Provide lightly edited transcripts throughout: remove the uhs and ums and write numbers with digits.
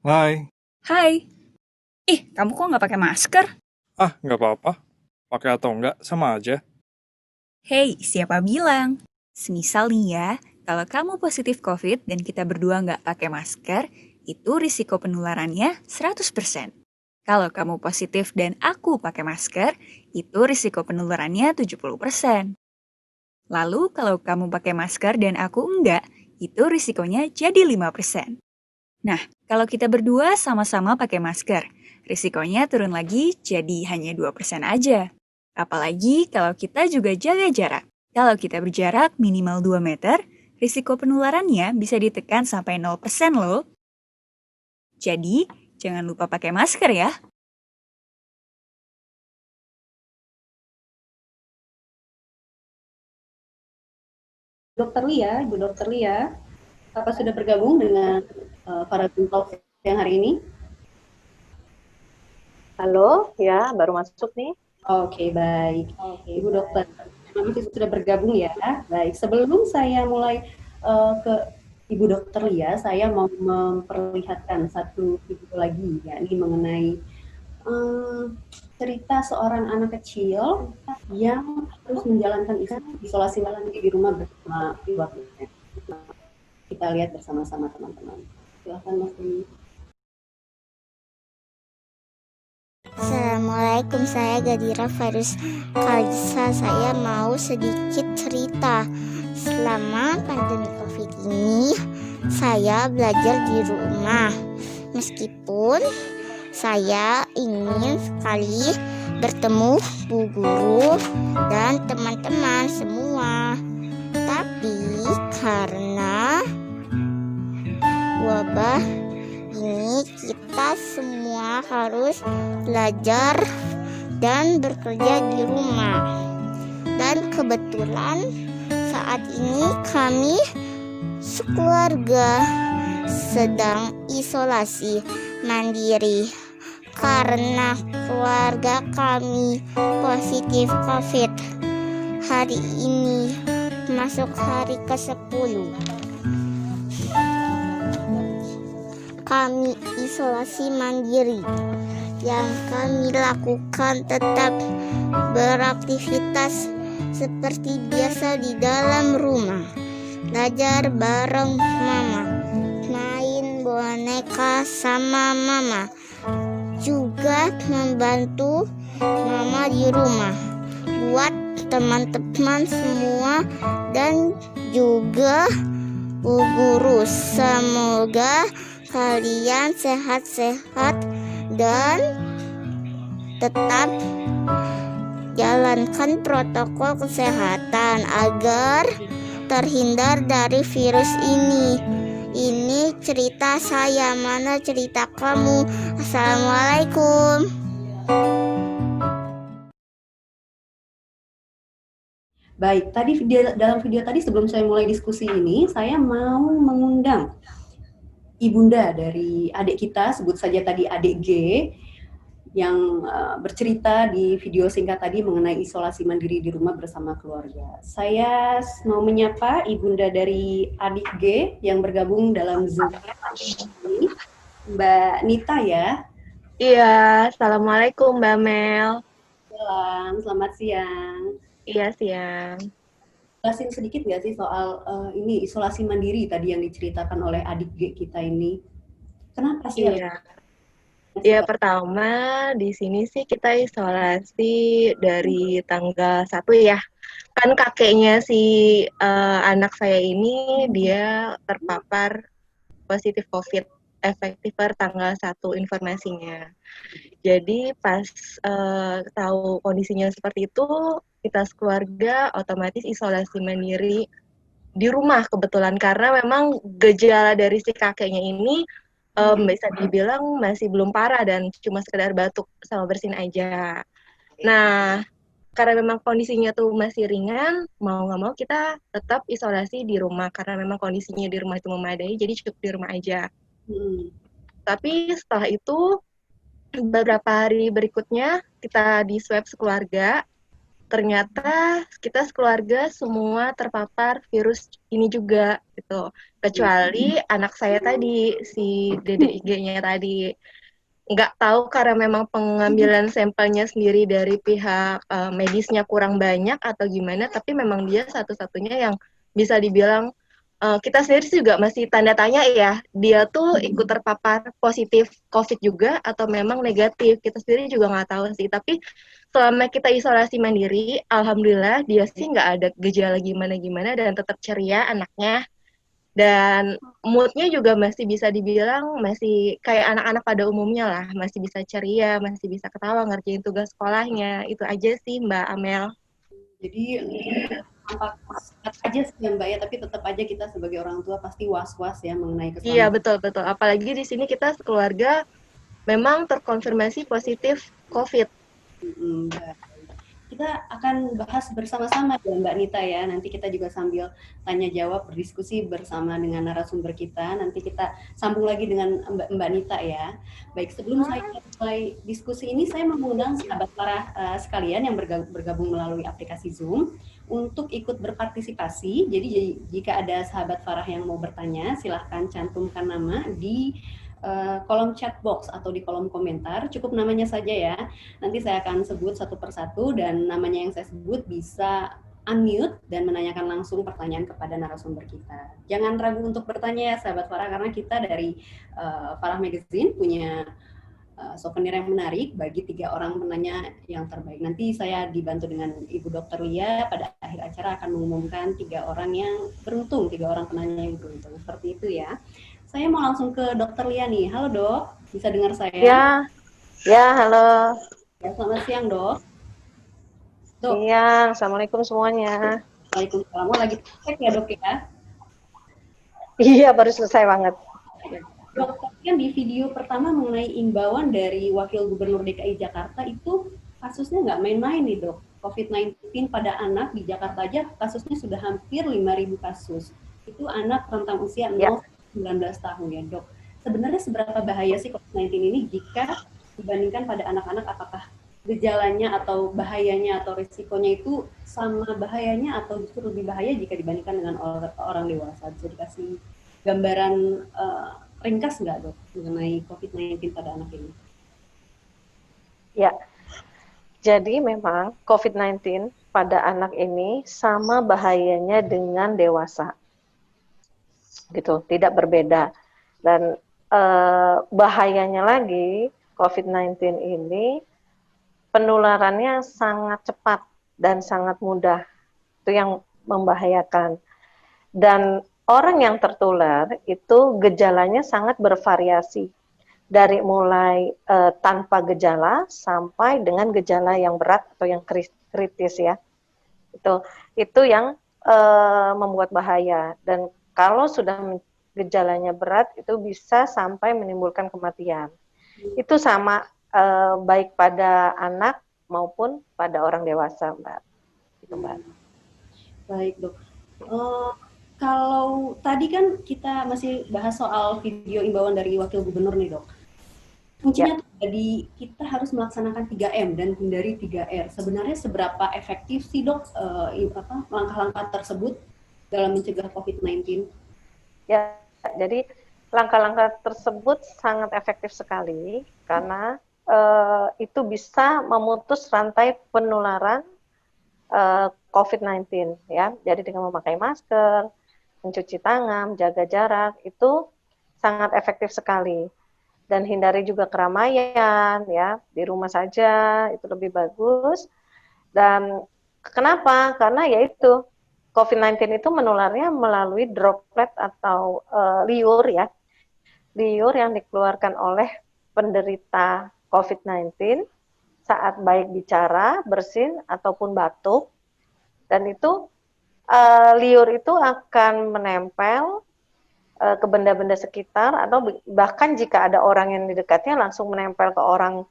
Hai. Hai, kamu kok nggak pakai masker? Nggak apa-apa. Pakai atau nggak, sama aja. Hei, siapa bilang? Semisal nih ya, kalau kamu positif COVID dan kita berdua nggak pakai masker, itu risiko penularannya 100%. Kalau kamu positif dan aku pakai masker, itu risiko penularannya 70%. Lalu kalau kamu pakai masker dan aku enggak, itu risikonya jadi 5%. Nah, kalau kita berdua sama-sama pakai masker, risikonya turun lagi jadi hanya 2% aja. Apalagi kalau kita juga jaga jarak. Kalau kita berjarak minimal 2 meter, risiko penularannya bisa ditekan sampai 0% loh. Jadi, jangan lupa pakai masker ya. Dokter Lia, Ibu Dokter Lia, apa sudah bergabung dengan para Talk yang hari ini? Halo, ya baru masuk nih. Oke, baik. Ibu Dokter, terima kasih sudah bergabung ya. Baik, sebelum saya mulai ke Ibu Dokter Lia, saya mau memperlihatkan satu video lagi, yakni mengenai cerita seorang anak kecil yang harus menjalankan isolasi mandiri di rumah bersama keluarganya. Kita lihat bersama-sama teman-teman. Silakan Mas Dwi. Assalamualaikum, saya Gadira Virus Kalisa. Saya mau sedikit cerita. Selama pandemi COVID ini, saya belajar di rumah. Meskipun saya ingin sekali bertemu Bu Guru dan teman-teman semua. Tapi karena wabah ini kita semua harus belajar dan bekerja di rumah. Dan kebetulan saat ini kami sekeluarga sedang isolasi mandiri karena keluarga kami positif COVID. Hari ini masuk hari ke-10. Kami isolasi mandiri. Yang kami lakukan tetap beraktivitas seperti biasa di dalam rumah. Belajar bareng mama, main boneka sama mama, juga membantu mama di rumah buat teman-teman semua dan juga Bu Guru. Semoga kalian sehat-sehat dan tetap jalankan protokol kesehatan agar terhindar dari virus ini. Ini cerita saya, mana cerita kamu? Assalamualaikum. Baik, dalam video tadi sebelum saya mulai diskusi ini, saya mau mengundang ibunda dari adik kita, sebut saja tadi adik G, yang bercerita di video singkat tadi mengenai isolasi mandiri di rumah bersama keluarga. Saya mau menyapa ibunda dari adik G yang bergabung dalam Zoom ini, Mbak Nita ya. Iya, Assalamualaikum Mbak Mel. Selamat siang. Iya, siang. Jelasin sedikit nggak sih soal ini isolasi mandiri tadi yang diceritakan oleh adik G kita ini? Kenapa sih? Iya. Ya, pertama di sini sih kita isolasi dari tanggal 1 ya. Kan kakeknya si anak saya ini dia terpapar positif COVID efektif per tanggal 1 informasinya. Jadi pas tahu kondisinya seperti itu, kita sekeluarga otomatis isolasi mandiri di rumah kebetulan karena memang gejala dari si kakeknya ini bisa dibilang masih belum parah dan cuma sekedar batuk sama bersin aja. Nah, karena memang kondisinya tuh masih ringan, mau nggak mau kita tetap isolasi di rumah karena memang kondisinya di rumah itu memadai, jadi cukup di rumah aja. Tapi setelah itu beberapa hari berikutnya kita di swab sekeluarga ternyata kita sekeluarga semua terpapar virus ini juga gitu. Kecuali anak saya tadi, si DDIG-nya tadi. Nggak tahu karena memang pengambilan sampelnya sendiri dari pihak medisnya kurang banyak atau gimana, tapi memang dia satu-satunya yang bisa dibilang kita sendiri juga masih tanda tanya ya, dia tuh ikut terpapar positif COVID juga atau memang negatif, kita sendiri juga nggak tahu sih. Tapi selama kita isolasi mandiri, alhamdulillah dia sih nggak ada gejala gimana-gimana dan tetap ceria anaknya. Dan moodnya juga masih bisa dibilang masih kayak anak-anak pada umumnya lah, masih bisa ceria, masih bisa ketawa ngerjain tugas sekolahnya. Itu aja sih Mbak Amel. Jadi tampak sehat aja sih ya Mbak ya, tapi tetap aja kita sebagai orang tua pasti was-was ya mengenai keselamatan. Iya betul-betul, apalagi di sini kita sekeluarga memang terkonfirmasi positif COVID. Kita akan bahas bersama-sama ya Mbak Nita ya. Nanti kita juga sambil tanya jawab, berdiskusi bersama dengan narasumber kita. Nanti kita sambung lagi dengan Mbak Nita ya. Baik, sebelum saya mulai diskusi ini, saya mengundang sahabat Farah sekalian yang bergabung melalui aplikasi Zoom untuk ikut berpartisipasi. Jadi jika ada sahabat Farah yang mau bertanya, silahkan cantumkan nama di kolom chat box atau di kolom komentar, cukup namanya saja ya. Nanti saya akan sebut satu persatu dan namanya yang saya sebut bisa unmute dan menanyakan langsung pertanyaan kepada narasumber kita. Jangan ragu untuk bertanya ya sahabat Farah, karena kita dari Farah Magazine punya souvenir yang menarik bagi 3 orang penanya yang terbaik. Nanti saya dibantu dengan Ibu Dr. Lia pada akhir acara akan mengumumkan 3 orang yang beruntung, 3 orang penanya yang beruntung. Seperti itu ya. Saya mau langsung ke Dr. Lia nih. Halo dok, bisa dengar saya? Ya, halo. Ya, selamat siang dok. Siang, assalamualaikum semuanya. Waalaikumsalam. Lagi cek ya dok ya? Iya, baru selesai banget. Dok, tadi kan di video pertama mengenai imbauan dari Wakil Gubernur DKI Jakarta itu kasusnya nggak main-main nih dok. COVID-19 pada anak di Jakarta aja kasusnya sudah hampir 5.000 kasus. Itu anak rentang usia 0-19 tahun ya dok. Sebenarnya seberapa bahaya sih COVID-19 ini jika dibandingkan pada anak-anak, apakah gejalanya atau bahayanya atau risikonya itu sama bahayanya atau justru lebih bahaya jika dibandingkan dengan orang dewasa? Bisa dikasih gambaran ringkas nggak dok mengenai COVID-19 pada anak ini? Ya, jadi memang COVID-19 pada anak ini sama bahayanya dengan dewasa, gitu, tidak berbeda. Dan bahayanya lagi COVID-19 ini penularannya sangat cepat dan sangat mudah, itu yang membahayakan. Dan orang yang tertular itu gejalanya sangat bervariasi, dari mulai tanpa gejala sampai dengan gejala yang berat atau yang kritis ya. Itu yang membuat bahaya. Dan kalau sudah gejalanya berat itu bisa sampai menimbulkan kematian. Itu sama baik pada anak maupun pada orang dewasa, Mbak. Gitu, Mbak. Baik dok. Kalau tadi kan kita masih bahas soal video imbauan dari Wakil Gubernur nih dok. Kuncinya tuh jadi kita harus melaksanakan 3M dan hindari 3R. Sebenarnya seberapa efektif sih dok langkah-langkah tersebut dalam mencegah COVID-19? Ya, jadi langkah-langkah tersebut sangat efektif sekali karena itu bisa memutus rantai penularan COVID-19 ya. Jadi dengan memakai masker, mencuci tangan, jaga jarak itu sangat efektif sekali. Dan hindari juga keramaian ya, di rumah saja itu lebih bagus. Dan kenapa? Karena yaitu COVID-19 itu menularnya melalui droplet atau liur ya. Liur yang dikeluarkan oleh penderita COVID-19 saat baik bicara, bersin, ataupun batuk. Dan itu liur itu akan menempel ke benda-benda sekitar atau bahkan jika ada orang yang di dekatnya langsung menempel ke orang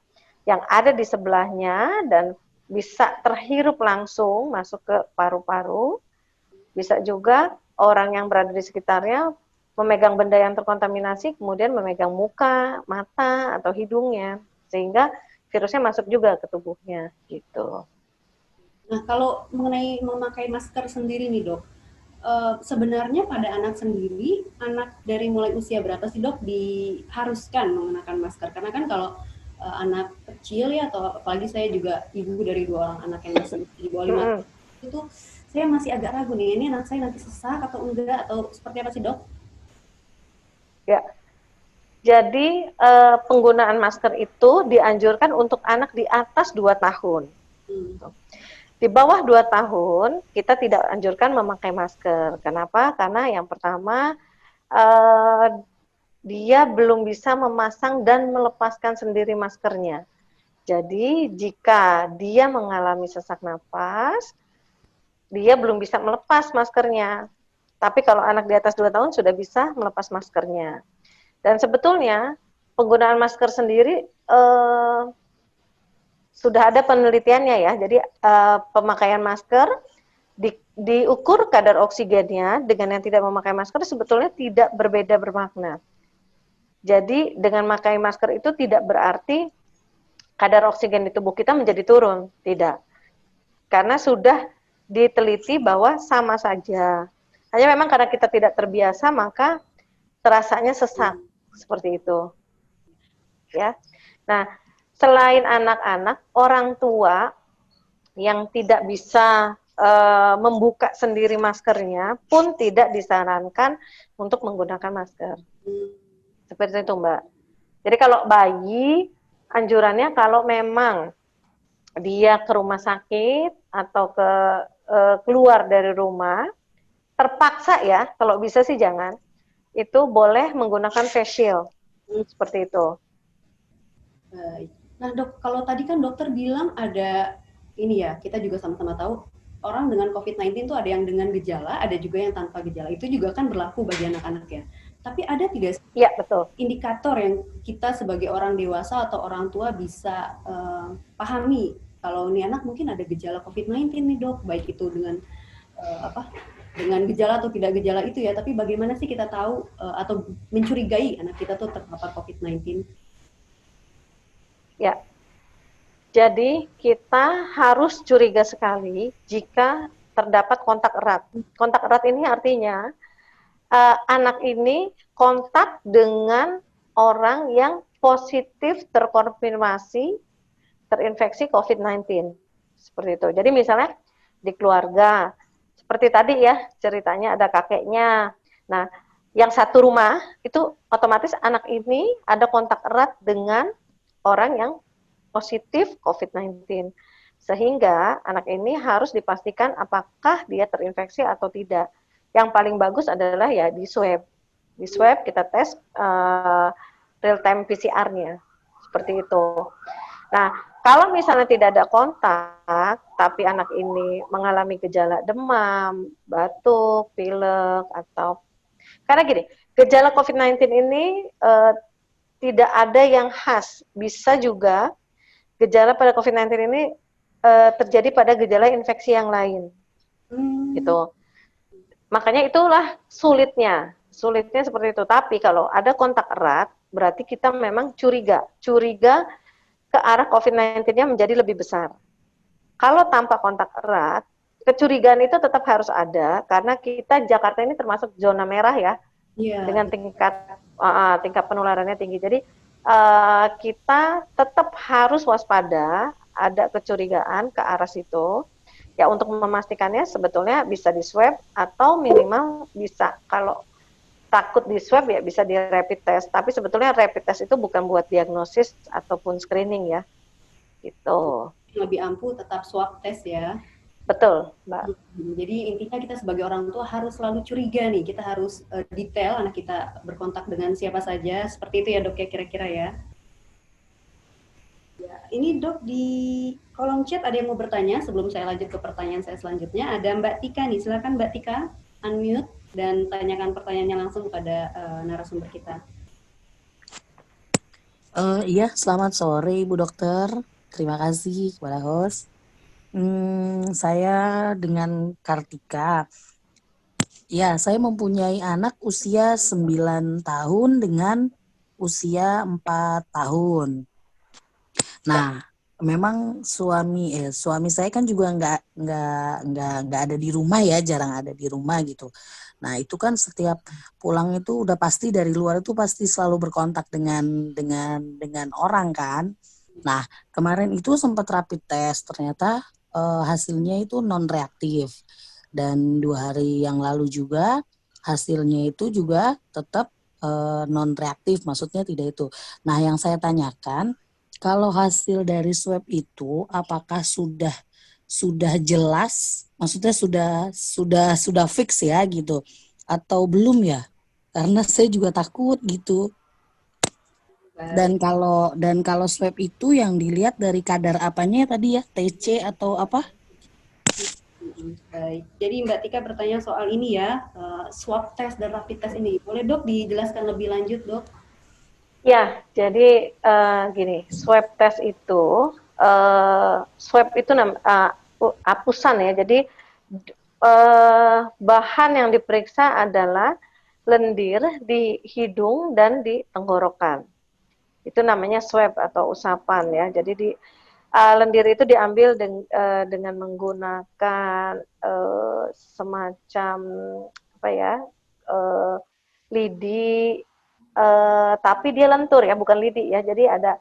yang ada di sebelahnya dan bisa terhirup langsung masuk ke paru-paru. Bisa juga orang yang berada di sekitarnya memegang benda yang terkontaminasi kemudian memegang muka, mata, atau hidungnya sehingga virusnya masuk juga ke tubuhnya gitu. Nah, kalau mengenai memakai masker sendiri nih dok, sebenarnya pada anak sendiri, anak dari mulai usia berapa sih dok diharuskan mengenakan masker? Karena kan kalau anak kecil ya, atau apalagi saya juga ibu dari 2 orang anak yang masih di bawah 5 Mm-mm. tahun, itu saya masih agak ragu nih, ini anak saya nanti sesak atau enggak, atau seperti apa sih dok? Ya, jadi penggunaan masker itu dianjurkan untuk anak di atas 2 tahun. Hmm. Di bawah 2 tahun, kita tidak anjurkan memakai masker. Kenapa? Karena yang pertama, eh, dia belum bisa memasang dan melepaskan sendiri maskernya. Jadi, jika dia mengalami sesak napas, dia belum bisa melepas maskernya. Tapi kalau anak di atas 2 tahun sudah bisa melepas maskernya. Dan sebetulnya, penggunaan masker sendiri sudah ada penelitiannya ya. Jadi pemakaian masker diukur kadar oksigennya dengan yang tidak memakai masker sebetulnya tidak berbeda bermakna. Jadi dengan memakai masker itu tidak berarti kadar oksigen di tubuh kita menjadi turun, tidak. Karena sudah diteliti bahwa sama saja. Hanya memang karena kita tidak terbiasa maka terasanya sesak seperti itu. Ya. Nah, selain anak-anak, orang tua yang tidak bisa membuka sendiri maskernya pun tidak disarankan untuk menggunakan masker. Seperti itu, Mbak. Jadi kalau bayi, anjurannya kalau memang dia ke rumah sakit atau keluar dari rumah, terpaksa ya, kalau bisa sih jangan, itu boleh menggunakan face shield. Seperti itu. Baik. Nah dok, kalau tadi kan dokter bilang ada ini ya, kita juga sama-sama tahu orang dengan COVID-19 itu ada yang dengan gejala, ada juga yang tanpa gejala. Itu juga kan berlaku bagi anak-anak ya. Tapi ada tidak Iya, betul. indikator yang kita sebagai orang dewasa atau orang tua bisa pahami kalau ini anak mungkin ada gejala COVID-19 nih dok, baik itu dengan dengan gejala atau tidak gejala itu ya, tapi bagaimana sih kita tahu atau mencurigai anak kita tuh terpapar COVID-19? Ya, jadi kita harus curiga sekali jika terdapat kontak erat. Kontak erat ini artinya anak ini kontak dengan orang yang positif terkonfirmasi terinfeksi COVID-19. Seperti itu. Jadi misalnya di keluarga, seperti tadi ya ceritanya ada kakeknya. Nah, yang satu rumah itu otomatis anak ini ada kontak erat dengan orang yang positif COVID-19. Sehingga anak ini harus dipastikan apakah dia terinfeksi atau tidak. Yang paling bagus adalah ya di swab. Di swab kita tes real time PCR-nya. Seperti itu. Nah, kalau misalnya tidak ada kontak, tapi anak ini mengalami gejala demam, batuk, pilek, atau karena gini, gejala COVID-19 ini tidak ada yang khas. Bisa juga gejala pada COVID-19 ini terjadi pada gejala infeksi yang lain. Gitu. Makanya itulah sulitnya. Sulitnya seperti itu. Tapi kalau ada kontak erat, berarti kita memang curiga ke arah COVID-19-nya menjadi lebih besar. Kalau tanpa kontak erat, kecurigaan itu tetap harus ada karena kita Jakarta ini termasuk zona merah ya, dengan tingkat penularannya tinggi. Jadi kita tetap harus waspada, ada kecurigaan ke arah situ. Ya untuk memastikannya sebetulnya bisa di swab atau minimal bisa kalau takut di swab ya bisa di rapid test, tapi sebetulnya rapid test itu bukan buat diagnosis ataupun screening ya, gitu. Lebih ampuh tetap swab test ya. Betul, Mbak. Jadi intinya kita sebagai orang tua harus selalu curiga nih, kita harus detail anak kita berkontak dengan siapa saja, seperti itu ya dok ya kira-kira ya. Ya, ini dok di kolom chat ada yang mau bertanya sebelum saya lanjut ke pertanyaan saya selanjutnya. Ada Mbak Tika nih, silakan Mbak Tika unmute dan tanyakan pertanyaannya langsung kepada narasumber kita. Iya, selamat sore Ibu Dokter. Terima kasih kepada host. Saya dengan Kartika. Ya, saya mempunyai anak usia 9 tahun dengan usia 4 tahun. Nah, memang suami saya kan juga nggak ada di rumah ya, jarang ada di rumah gitu. Nah itu kan setiap pulang itu udah pasti dari luar itu pasti selalu berkontak dengan orang kan. Nah kemarin itu sempat rapid test, ternyata hasilnya itu non reaktif, dan 2 hari yang lalu juga hasilnya itu juga tetap non reaktif, maksudnya tidak itu. Nah yang saya tanyakan, kalau hasil dari swab itu apakah sudah jelas, maksudnya sudah fix ya gitu, atau belum ya? Karena saya juga takut gitu. Dan kalau swab itu yang dilihat dari kadar apanya tadi ya, TC atau apa? Baik. Jadi Mbak Tika bertanya soal ini ya, swab test dan rapid test ini. Boleh Dok dijelaskan lebih lanjut Dok? Ya, jadi gini, swab itu apusan ya. Jadi bahan yang diperiksa adalah lendir di hidung dan di tenggorokan. Itu namanya swab atau usapan ya. Jadi lendir itu diambil dengan menggunakan semacam apa ya, lidi, tapi dia lentur ya, bukan lidi ya. Jadi ada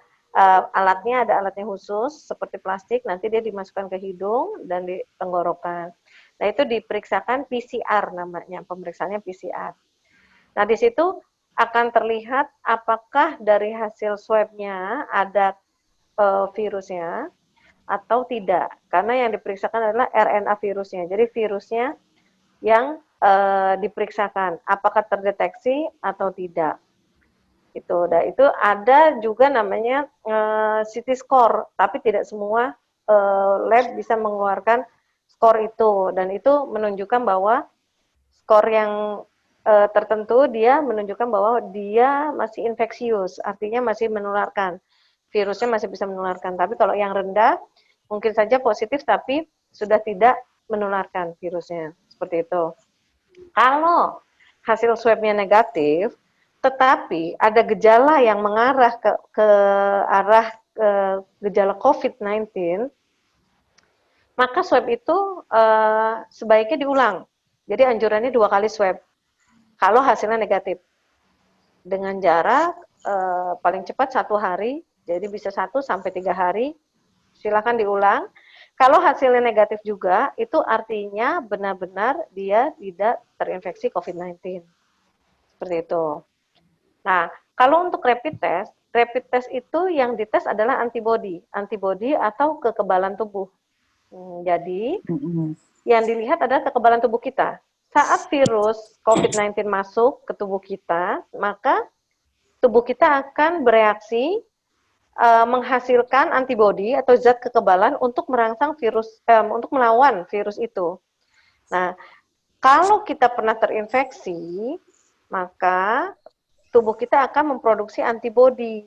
alatnya khusus seperti plastik, nanti dia dimasukkan ke hidung dan di tenggorokan. Nah itu diperiksakan PCR namanya, pemeriksaannya PCR. Nah di situ akan terlihat apakah dari hasil swabnya ada virusnya atau tidak. Karena yang diperiksakan adalah RNA virusnya. Jadi virusnya yang diperiksakan apakah terdeteksi atau tidak. Itu ada juga namanya CT score, tapi tidak semua lab bisa mengeluarkan skor itu, dan itu menunjukkan bahwa skor yang tertentu dia menunjukkan bahwa dia masih infeksius, artinya masih menularkan, virusnya masih bisa menularkan. Tapi kalau yang rendah mungkin saja positif tapi sudah tidak menularkan virusnya, seperti itu. Kalau hasil swabnya negatif tetapi ada gejala yang mengarah ke arah gejala COVID-19, maka swab itu sebaiknya diulang. Jadi anjurannya 2 kali swab kalau hasilnya negatif, dengan jarak paling cepat 1 hari, jadi bisa 1 sampai 3 hari, silakan diulang. Kalau hasilnya negatif juga, itu artinya benar-benar dia tidak terinfeksi COVID-19. Seperti itu. Nah, kalau untuk rapid test itu yang dites adalah antibody atau kekebalan tubuh. Jadi, yang dilihat adalah kekebalan tubuh kita. Saat virus COVID-19 masuk ke tubuh kita, maka tubuh kita akan bereaksi menghasilkan antibody atau zat kekebalan untuk merangsang virus, untuk melawan virus itu. Nah, kalau kita pernah terinfeksi, maka tubuh kita akan memproduksi antibody.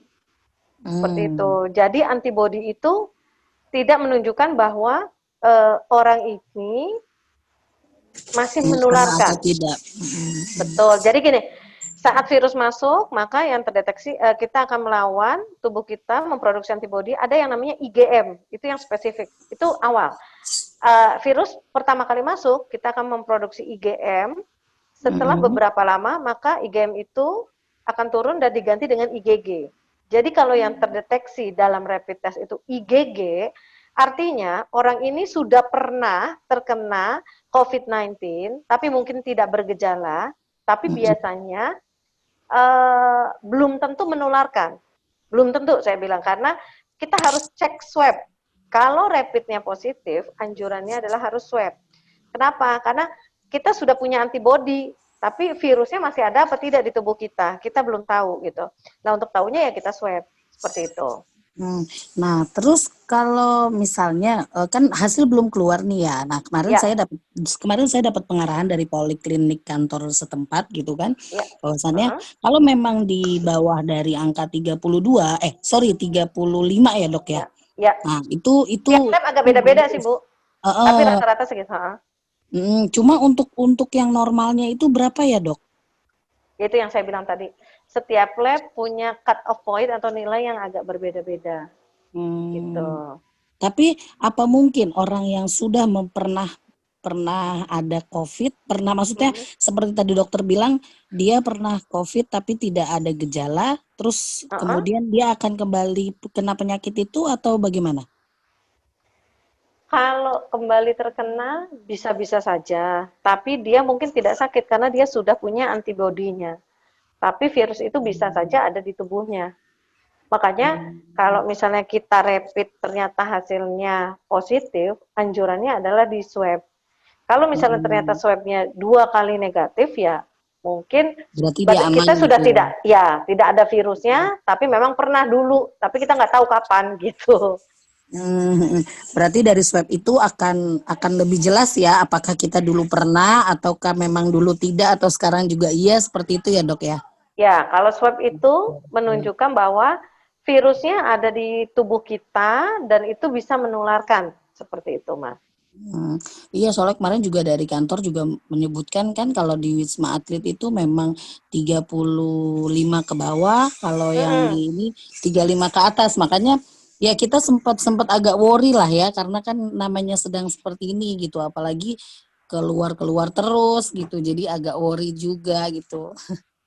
Seperti itu. Jadi antibody itu tidak menunjukkan bahwa orang ini masih menularkan. Atau tidak. Betul. Jadi gini, saat virus masuk, maka yang terdeteksi kita akan melawan, tubuh kita memproduksi antibody. Ada yang namanya IgM, itu yang spesifik. Itu awal. Virus pertama kali masuk, kita akan memproduksi IgM. Setelah beberapa lama, maka IgM itu akan turun dan diganti dengan IgG. Jadi kalau yang terdeteksi dalam rapid test itu IgG, artinya orang ini sudah pernah terkena COVID-19, tapi mungkin tidak bergejala, tapi biasanya belum tentu menularkan. Belum tentu saya bilang, karena kita harus cek swab. Kalau rapidnya positif, anjurannya adalah harus swab. Kenapa? Karena kita sudah punya antibody, tapi virusnya masih ada apa tidak di tubuh kita, kita belum tahu gitu. Nah untuk tahunya ya kita swab, seperti itu. Nah terus kalau misalnya kan hasil belum keluar nih ya. Nah kemarin saya dapat pengarahan dari poliklinik kantor setempat gitu kan, bahwasannya kalau memang di bawah dari angka 35 ya dok ya. Ya. Nah itu tiap lab agak beda-beda sih Bu, tapi rata-rata segitu. Cuma untuk yang normalnya itu berapa ya dok? Itu yang saya bilang tadi, setiap lab punya cut off point atau nilai yang agak berbeda-beda. gitu. Tapi apa mungkin orang yang sudah pernah ada COVID, maksudnya seperti tadi dokter bilang dia pernah COVID tapi tidak ada gejala, terus kemudian dia akan kembali kena penyakit itu atau bagaimana? Kalau kembali terkena bisa-bisa saja, tapi dia mungkin tidak sakit karena dia sudah punya antibodinya. Tapi virus itu bisa saja ada di tubuhnya. Makanya kalau misalnya kita rapid ternyata hasilnya positif, anjurannya adalah di swab. Kalau misalnya ternyata swabnya 2 kali negatif, ya mungkin Berarti dia aman kita sudah gitu. tidak ada virusnya, tapi memang pernah dulu, tapi kita nggak tahu kapan gitu. Berarti dari swab itu akan lebih jelas ya apakah kita dulu pernah ataukah memang dulu tidak atau sekarang juga iya, seperti itu ya dok ya? Ya, kalau swab itu menunjukkan bahwa virusnya ada di tubuh kita dan itu bisa menularkan, seperti itu Mas. Iya, soalnya kemarin juga dari kantor juga menyebutkan kan kalau di Wisma Atlet itu memang 35 ke bawah, kalau yang di ini 35 ke atas. Makanya ya kita sempat agak worry lah ya, karena kan namanya sedang seperti ini gitu, apalagi keluar terus gitu. Jadi agak worry juga gitu.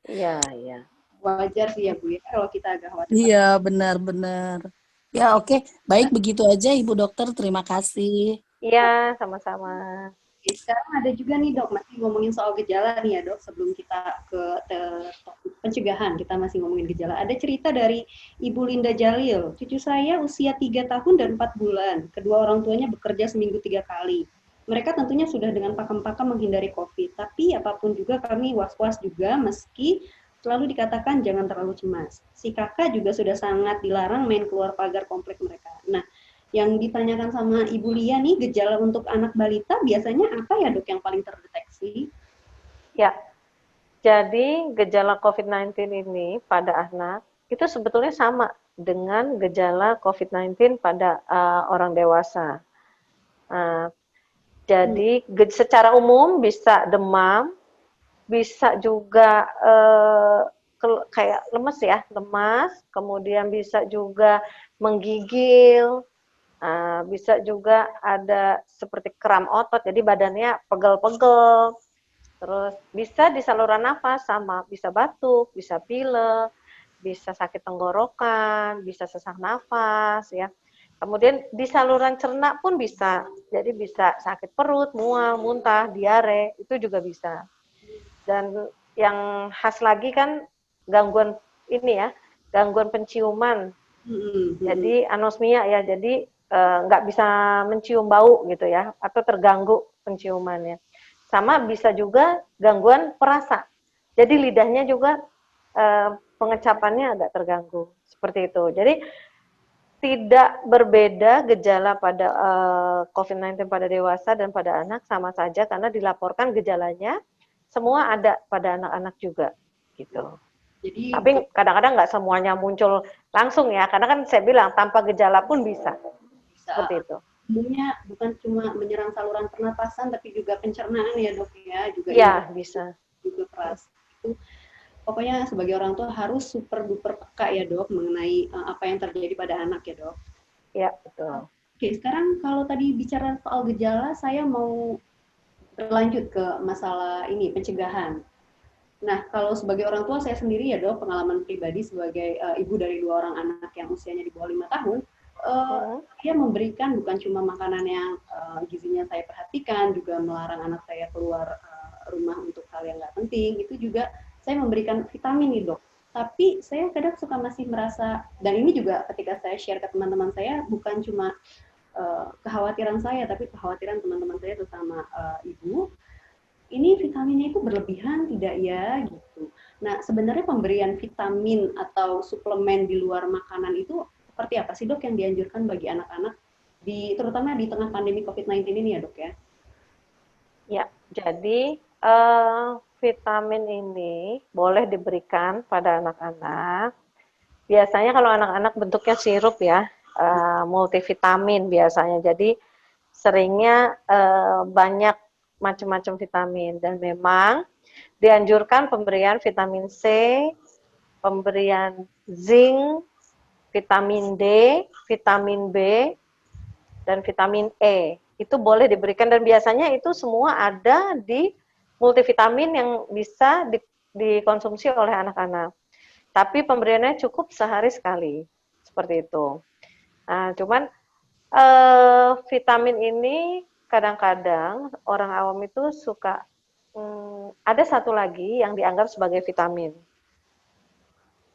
Iya, iya. Wajar sih ya Bu ya kalau kita agak khawatir. Iya, benar. Ya oke, baik begitu aja Ibu Dokter, terima kasih. Iya, sama-sama. Oke, sekarang ada juga nih dok, masih ngomongin soal gejala nih ya dok, sebelum kita ke topik pencegahan, kita masih ngomongin gejala. Ada cerita dari Ibu Linda Jalil, cucu saya usia 3 tahun dan 4 bulan, kedua orang tuanya bekerja seminggu 3 kali. Mereka tentunya sudah dengan pakem-pakem menghindari COVID, tapi apapun juga kami was-was juga meski selalu dikatakan jangan terlalu cemas. Si kakak juga sudah sangat dilarang main keluar pagar komplek mereka. Nah, yang ditanyakan sama Ibu Lia nih, gejala untuk anak balita biasanya apa ya dok yang paling terdeteksi? Ya, jadi gejala COVID-19 ini pada anak itu sebetulnya sama dengan gejala COVID-19 pada orang dewasa. Jadi secara umum bisa demam, bisa juga kayak lemas, kemudian bisa juga menggigil, bisa juga ada seperti kram otot, jadi badannya pegel-pegel, terus bisa di saluran nafas sama, bisa batuk, bisa pilek, bisa sakit tenggorokan, bisa sesak nafas, ya. Kemudian di saluran cerna pun bisa, jadi bisa sakit perut, mual, muntah, diare, itu juga bisa. Dan yang khas lagi kan gangguan ini ya, gangguan penciuman. Jadi anosmia ya, jadi nggak bisa mencium bau gitu ya, atau terganggu penciumannya. Sama bisa juga gangguan perasa. Jadi lidahnya juga pengecapannya agak terganggu, seperti itu. Jadi tidak berbeda gejala pada COVID-19 pada dewasa dan pada anak, sama saja karena dilaporkan gejalanya semua ada pada anak-anak juga, gitu. Jadi, tapi kadang-kadang nggak semuanya muncul langsung ya, karena kan saya bilang tanpa gejala pun bisa. Seperti itu. Umumnya bukan cuma menyerang saluran pernapasan, tapi juga pencernaan ya dok ya, juga ya bisa. Juga keras. Itu pokoknya sebagai orang tua harus super duper peka ya dok mengenai apa yang terjadi pada anak ya dok. Ya betul. Oke, sekarang kalau tadi bicara soal gejala, saya mau berlanjut ke masalah ini pencegahan. Nah, kalau sebagai orang tua saya sendiri ya dok, pengalaman pribadi sebagai ibu dari 2 orang anak yang usianya di bawah 5 tahun, saya memberikan bukan cuma makanan yang gizinya saya perhatikan, juga melarang anak saya keluar rumah untuk hal yang nggak penting, itu juga saya memberikan vitamin nih dok. Tapi saya kadang suka masih merasa, dan ini juga ketika saya share ke teman-teman saya, bukan cuma kekhawatiran saya, tapi kekhawatiran teman-teman saya terutama ibu, ini vitaminnya itu berlebihan tidak ya gitu. Nah sebenarnya pemberian vitamin atau suplemen di luar makanan itu seperti apa sih dok yang dianjurkan bagi anak-anak terutama di tengah pandemi COVID-19 ini ya dok ya? Ya, jadi vitamin ini boleh diberikan pada anak-anak. Biasanya kalau anak-anak bentuknya sirup ya, multivitamin biasanya. Jadi seringnya banyak macam-macam vitamin, dan memang dianjurkan pemberian vitamin C, pemberian zinc, vitamin D, vitamin B, dan vitamin E. Itu boleh diberikan dan biasanya itu semua ada di multivitamin yang bisa dikonsumsi oleh anak-anak. Tapi pemberiannya cukup sehari sekali, seperti itu. Nah, cuman vitamin ini kadang-kadang orang awam itu suka ada satu lagi yang dianggap sebagai vitamin.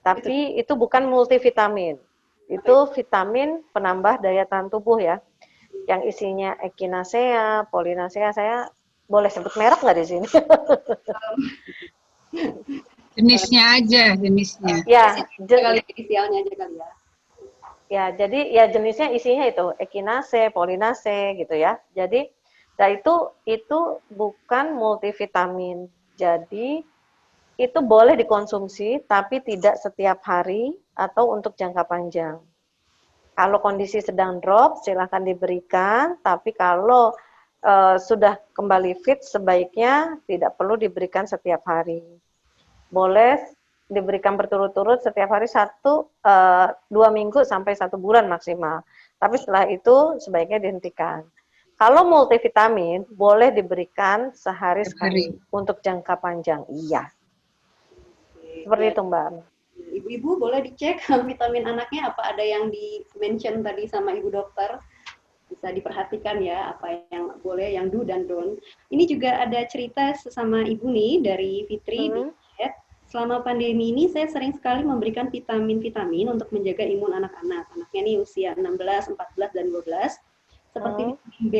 Tapi itu bukan multivitamin. Itu vitamin penambah daya tahan tubuh ya. Yang isinya Echinacea, Polinacea, saya boleh sebut merek nggak di sini? Jenisnya aja, jenisnya. Ya, Kali inisialnya aja kali ya. ya, jadi ya jenisnya isinya itu Echinacea, Polinacea gitu ya. Jadi, nah itu bukan multivitamin. Jadi itu boleh dikonsumsi tapi tidak setiap hari atau untuk jangka panjang. Kalau kondisi sedang drop, silahkan diberikan. Tapi kalau sudah kembali fit, sebaiknya tidak perlu diberikan setiap hari. Boleh diberikan berturut-turut setiap hari 2 minggu sampai 1 bulan maksimal. Tapi setelah itu sebaiknya dihentikan. Kalau multivitamin boleh diberikan sehari sekali untuk jangka panjang. Iya. Seperti itu, Mbak. Ibu-ibu boleh dicek vitamin anaknya apa ada yang di-mention tadi sama Ibu dokter. Bisa diperhatikan ya apa yang boleh, yang do dan don't. Ini juga ada cerita sesama Ibu nih dari Fitri. Selama pandemi ini saya sering sekali memberikan vitamin-vitamin untuk menjaga imun anak-anak. Anaknya nih usia 16, 14, dan 12. Seperti vitamin B,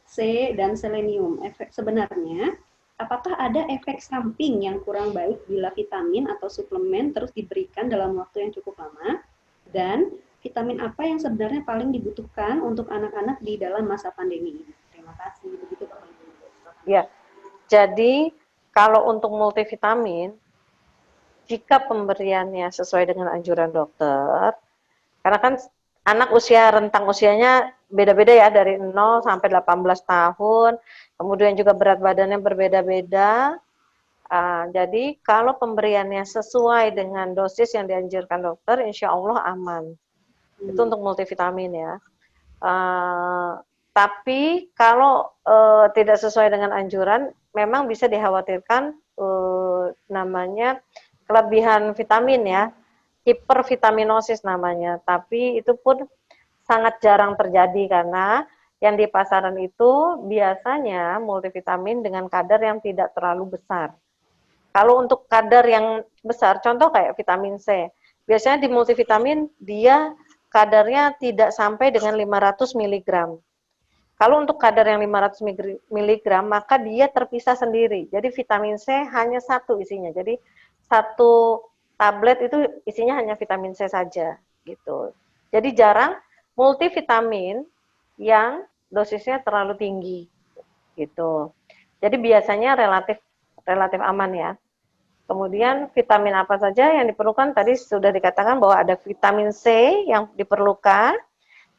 C, dan selenium. Sebenarnya, apakah ada efek samping yang kurang baik bila vitamin atau suplemen terus diberikan dalam waktu yang cukup lama? Dan vitamin apa yang sebenarnya paling dibutuhkan untuk anak-anak di dalam masa pandemi ini? Terima kasih. Begitu Pak. Ya, jadi kalau untuk multivitamin, jika pemberiannya sesuai dengan anjuran dokter, karena kan anak rentang usianya beda-beda ya, dari 0 sampai 18 tahun, kemudian juga berat badannya berbeda-beda. Jadi kalau pemberiannya sesuai dengan dosis yang dianjurkan dokter, insya Allah aman. Itu untuk multivitamin ya. Tapi kalau tidak sesuai dengan anjuran, memang bisa dikhawatirkan namanya kelebihan vitamin ya, hipervitaminosis namanya. Tapi itu pun sangat jarang terjadi karena yang di pasaran itu biasanya multivitamin dengan kadar yang tidak terlalu besar. Kalau untuk kadar yang besar, contoh kayak vitamin C, biasanya di multivitamin dia kadarnya tidak sampai dengan 500 mg. Kalau untuk kadar yang 500 mg, maka dia terpisah sendiri. Jadi vitamin C hanya satu isinya. Jadi satu tablet itu isinya hanya vitamin C saja gitu. Jadi jarang multivitamin yang dosisnya terlalu tinggi gitu. Jadi biasanya relatif aman ya. Kemudian vitamin apa saja yang diperlukan tadi sudah dikatakan bahwa ada vitamin C yang diperlukan,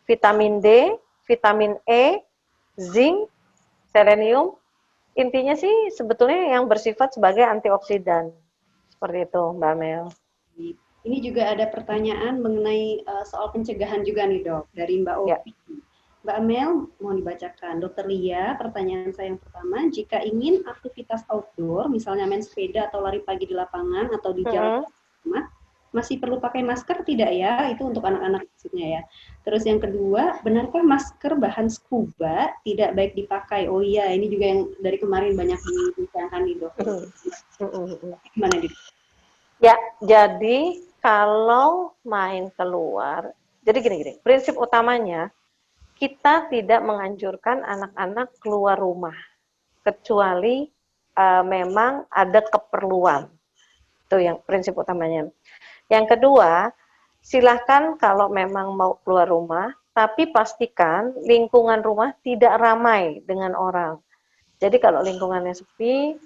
vitamin D, vitamin E, zinc, selenium. Intinya sih sebetulnya yang bersifat sebagai antioksidan. Seperti itu, Mbak Mel. Ini juga ada pertanyaan mengenai soal pencegahan juga nih dok, dari Mbak Opi. Ya. Mbak Mel, mau dibacakan. Dokter Lia, pertanyaan saya yang pertama, jika ingin aktivitas outdoor, misalnya main sepeda atau lari pagi di lapangan atau di jalan rumah, masih perlu pakai masker tidak ya? Itu untuk anak-anak maksudnya ya. Terus yang kedua, benarkah masker bahan scuba tidak baik dipakai? Oh iya, ini juga yang dari kemarin banyak dibicarakan nih dok. Gimana nih? Ya, jadi kalau main keluar, jadi gini, prinsip utamanya kita tidak menganjurkan anak-anak keluar rumah, kecuali memang ada keperluan. Itu yang prinsip utamanya. Yang kedua, silahkan kalau memang mau keluar rumah, tapi pastikan lingkungan rumah tidak ramai dengan orang. Jadi kalau lingkungannya sepi,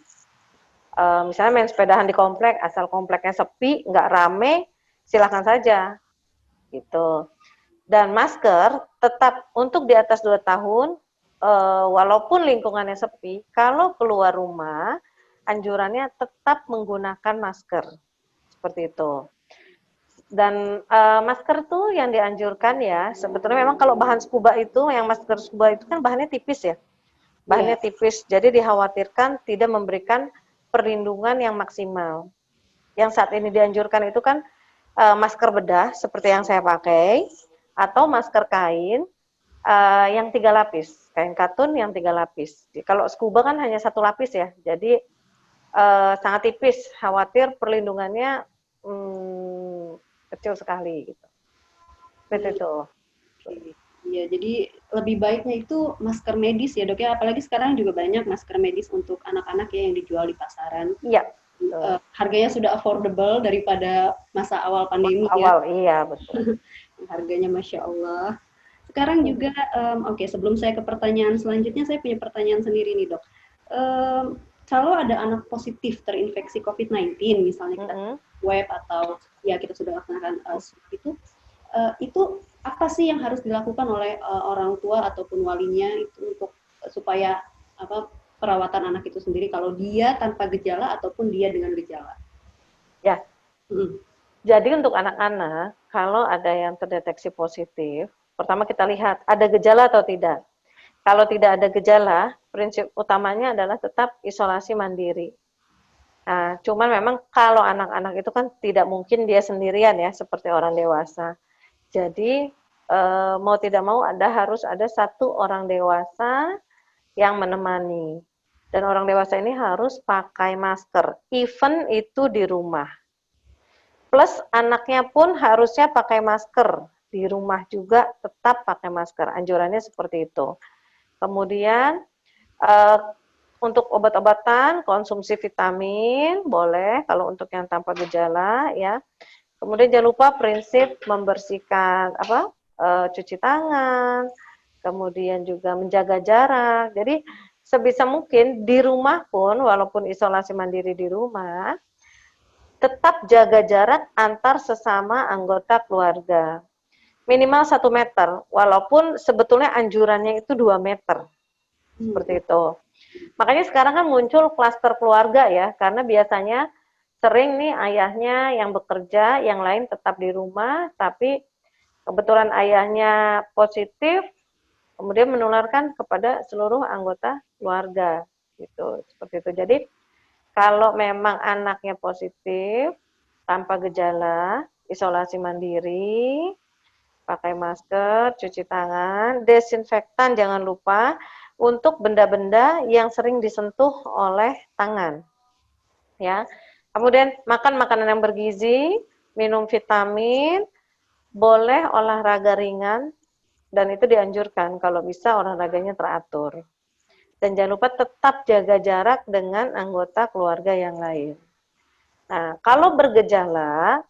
misalnya main sepedahan di komplek, asal kompleknya sepi, nggak rame, silahkan saja. Gitu. Dan masker tetap untuk di atas 2 tahun, walaupun lingkungannya sepi, kalau keluar rumah, anjurannya tetap menggunakan masker. Seperti itu. Dan masker tuh yang dianjurkan ya, sebetulnya memang kalau bahan scuba itu, yang masker scuba itu kan bahannya tipis ya. Bahannya tipis, jadi dikhawatirkan tidak memberikan perlindungan yang maksimal. Yang saat ini dianjurkan itu kan masker bedah seperti yang saya pakai, atau masker kain yang 3 lapis, kain katun yang 3 lapis. Kalau scuba kan hanya 1 lapis ya, jadi sangat tipis, khawatir perlindungannya kecil sekali gitu. Seperti itu. Iya, jadi lebih baiknya itu masker medis ya dok ya, apalagi sekarang juga banyak masker medis untuk anak-anak ya yang dijual di pasaran. Iya. Harganya sudah affordable daripada masa awal pandemi awal, ya. Iya betul. Harganya Masya Allah. Sekarang juga, oke, sebelum saya ke pertanyaan selanjutnya, saya punya pertanyaan sendiri nih dok. Kalau ada anak positif terinfeksi COVID-19, misalnya kita web atau ya kita sudah laksanakan itu apa sih yang harus dilakukan oleh orang tua ataupun walinya itu untuk supaya perawatan anak itu sendiri kalau dia tanpa gejala ataupun dia dengan gejala? Ya. Jadi untuk anak-anak kalau ada yang terdeteksi positif, pertama kita lihat ada gejala atau tidak. Kalau tidak ada gejala, prinsip utamanya adalah tetap isolasi mandiri. Nah, cuman memang kalau anak-anak itu kan tidak mungkin dia sendirian ya, seperti orang dewasa. Jadi, mau tidak mau harus ada 1 orang dewasa yang menemani. Dan orang dewasa ini harus pakai masker, even itu di rumah. Plus anaknya pun harusnya pakai masker, di rumah juga tetap pakai masker, anjurannya seperti itu. Kemudian untuk obat-obatan, konsumsi vitamin boleh kalau untuk yang tanpa gejala ya. Kemudian jangan lupa prinsip membersihkan cuci tangan, kemudian juga menjaga jarak. Jadi sebisa mungkin di rumah pun walaupun isolasi mandiri di rumah, tetap jaga jarak antar sesama anggota keluarga. Minimal 1 meter, walaupun sebetulnya anjurannya itu 2 meter. Seperti itu. Makanya sekarang kan muncul klaster keluarga ya, karena biasanya sering nih ayahnya yang bekerja, yang lain tetap di rumah, tapi kebetulan ayahnya positif, kemudian menularkan kepada seluruh anggota keluarga. Gitu, seperti itu. Jadi, kalau memang anaknya positif, tanpa gejala, isolasi mandiri, pakai masker, cuci tangan, desinfektan jangan lupa untuk benda-benda yang sering disentuh oleh tangan. Ya. Kemudian makan makanan yang bergizi, minum vitamin, boleh olahraga ringan dan itu dianjurkan kalau bisa olahraganya teratur. Dan jangan lupa tetap jaga jarak dengan anggota keluarga yang lain. Nah, kalau bergejala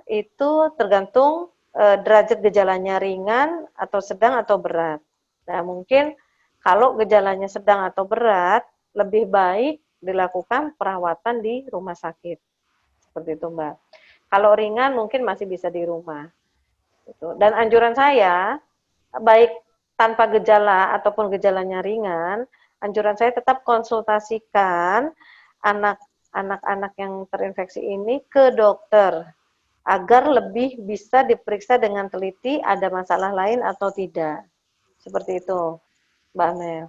itu tergantung derajat gejalanya ringan atau sedang atau berat. Nah, mungkin kalau gejalanya sedang atau berat, lebih baik dilakukan perawatan di rumah sakit. Seperti itu, Mbak. Kalau ringan mungkin masih bisa di rumah. Dan anjuran saya, baik tanpa gejala ataupun gejalanya ringan, anjuran saya tetap konsultasikan anak-anak yang terinfeksi ini ke dokter agar lebih bisa diperiksa dengan teliti ada masalah lain atau tidak. Seperti itu, Mbak Mel.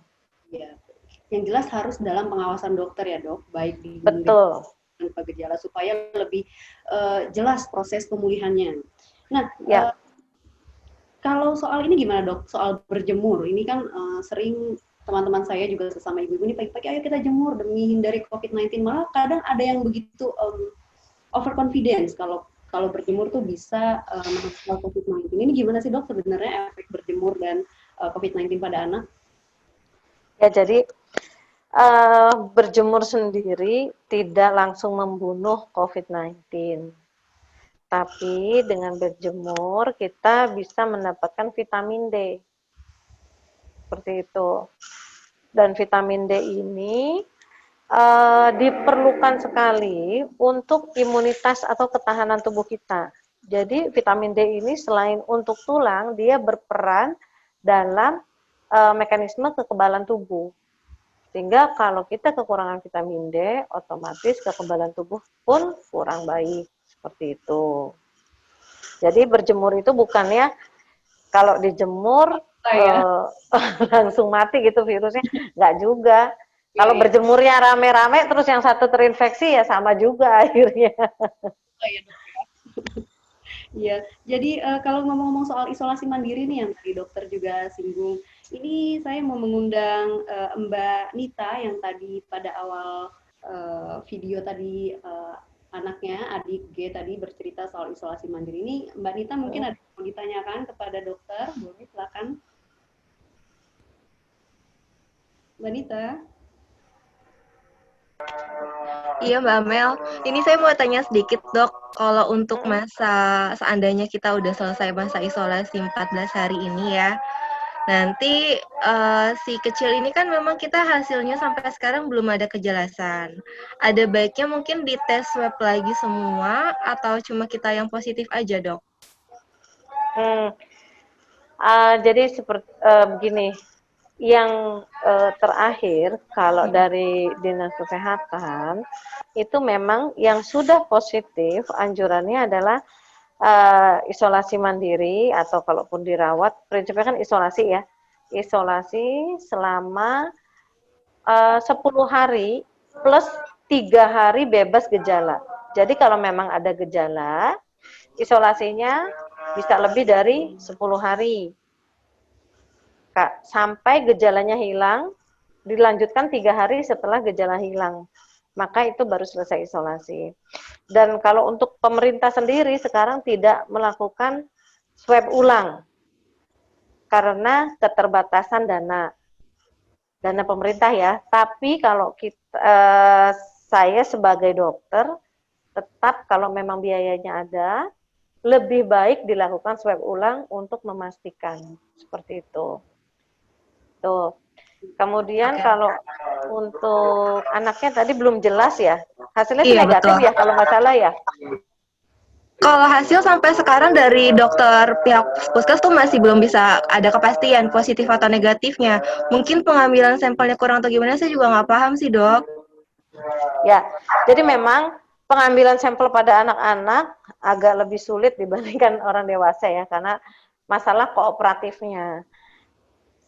Ya. Yang jelas harus dalam pengawasan dokter ya dok, baik di betul tanpa gejala supaya lebih jelas proses pemulihannya. Nah, kalau soal ini gimana dok? Soal berjemur, ini kan sering teman-teman saya juga sesama ibu-ibu ini pagi-pagi ayo kita jemur demi hindari COVID-19. Malah kadang ada yang begitu overconfidence kalau berjemur tuh bisa menghasilkan COVID-19. Ini gimana sih dok sebenarnya efek berjemur dan COVID-19 pada anak? Ya, jadi berjemur sendiri tidak langsung membunuh COVID-19. Tapi dengan berjemur kita bisa mendapatkan vitamin D. Seperti itu. Dan vitamin D ini diperlukan sekali untuk imunitas atau ketahanan tubuh kita. Jadi vitamin D ini selain untuk tulang, dia berperan dalam mekanisme kekebalan tubuh. Sehingga kalau kita kekurangan vitamin D, otomatis kekebalan tubuh pun kurang baik. Seperti itu. Jadi berjemur itu bukannya kalau dijemur langsung mati gitu virusnya, nggak juga. Kalau berjemurnya rame-rame terus yang satu terinfeksi ya sama juga akhirnya. Iya, jadi kalau ngomong-ngomong soal isolasi mandiri nih yang tadi dokter juga singgung, ini saya mau mengundang Mbak Nita yang tadi pada awal video tadi anaknya adik G tadi bercerita soal isolasi mandiri ini. Mbak Nita mungkin ada yang mau ditanyakan kepada dokter, boleh silakan. Mbak Nita. Iya Mbak Mel, ini saya mau tanya sedikit dok, kalau untuk masa seandainya kita udah selesai masa isolasi 14 hari ini ya, nanti si kecil ini kan memang kita hasilnya sampai sekarang belum ada kejelasan. Ada baiknya mungkin dites swab lagi semua atau cuma kita yang positif aja dok? Jadi seperti begini, yang terakhir kalau dari Dinas Kesehatan itu memang yang sudah positif anjurannya adalah isolasi mandiri atau kalaupun dirawat, prinsipnya kan isolasi ya, isolasi selama 10 hari plus 3 hari bebas gejala. Jadi kalau memang ada gejala, isolasinya bisa lebih dari 10 hari. Kak, sampai gejalanya hilang, dilanjutkan 3 hari setelah gejala hilang. Maka itu baru selesai isolasi. Dan kalau untuk pemerintah sendiri sekarang tidak melakukan swab ulang. Karena keterbatasan dana pemerintah ya. Tapi kalau saya sebagai dokter, tetap kalau memang biayanya ada, lebih baik dilakukan swab ulang untuk memastikan. Seperti itu. Tuh. Kemudian kalau untuk anaknya tadi belum jelas ya, hasilnya sih negatif betul. Ya kalau nggak salah ya. Kalau hasil sampai sekarang dari dokter pihak puskes tuh masih belum bisa ada kepastian positif atau negatifnya. Mungkin pengambilan sampelnya kurang atau gimana, saya juga nggak paham sih dok. Ya, jadi memang pengambilan sampel pada anak-anak agak lebih sulit dibandingkan orang dewasa ya, karena masalah kooperatifnya.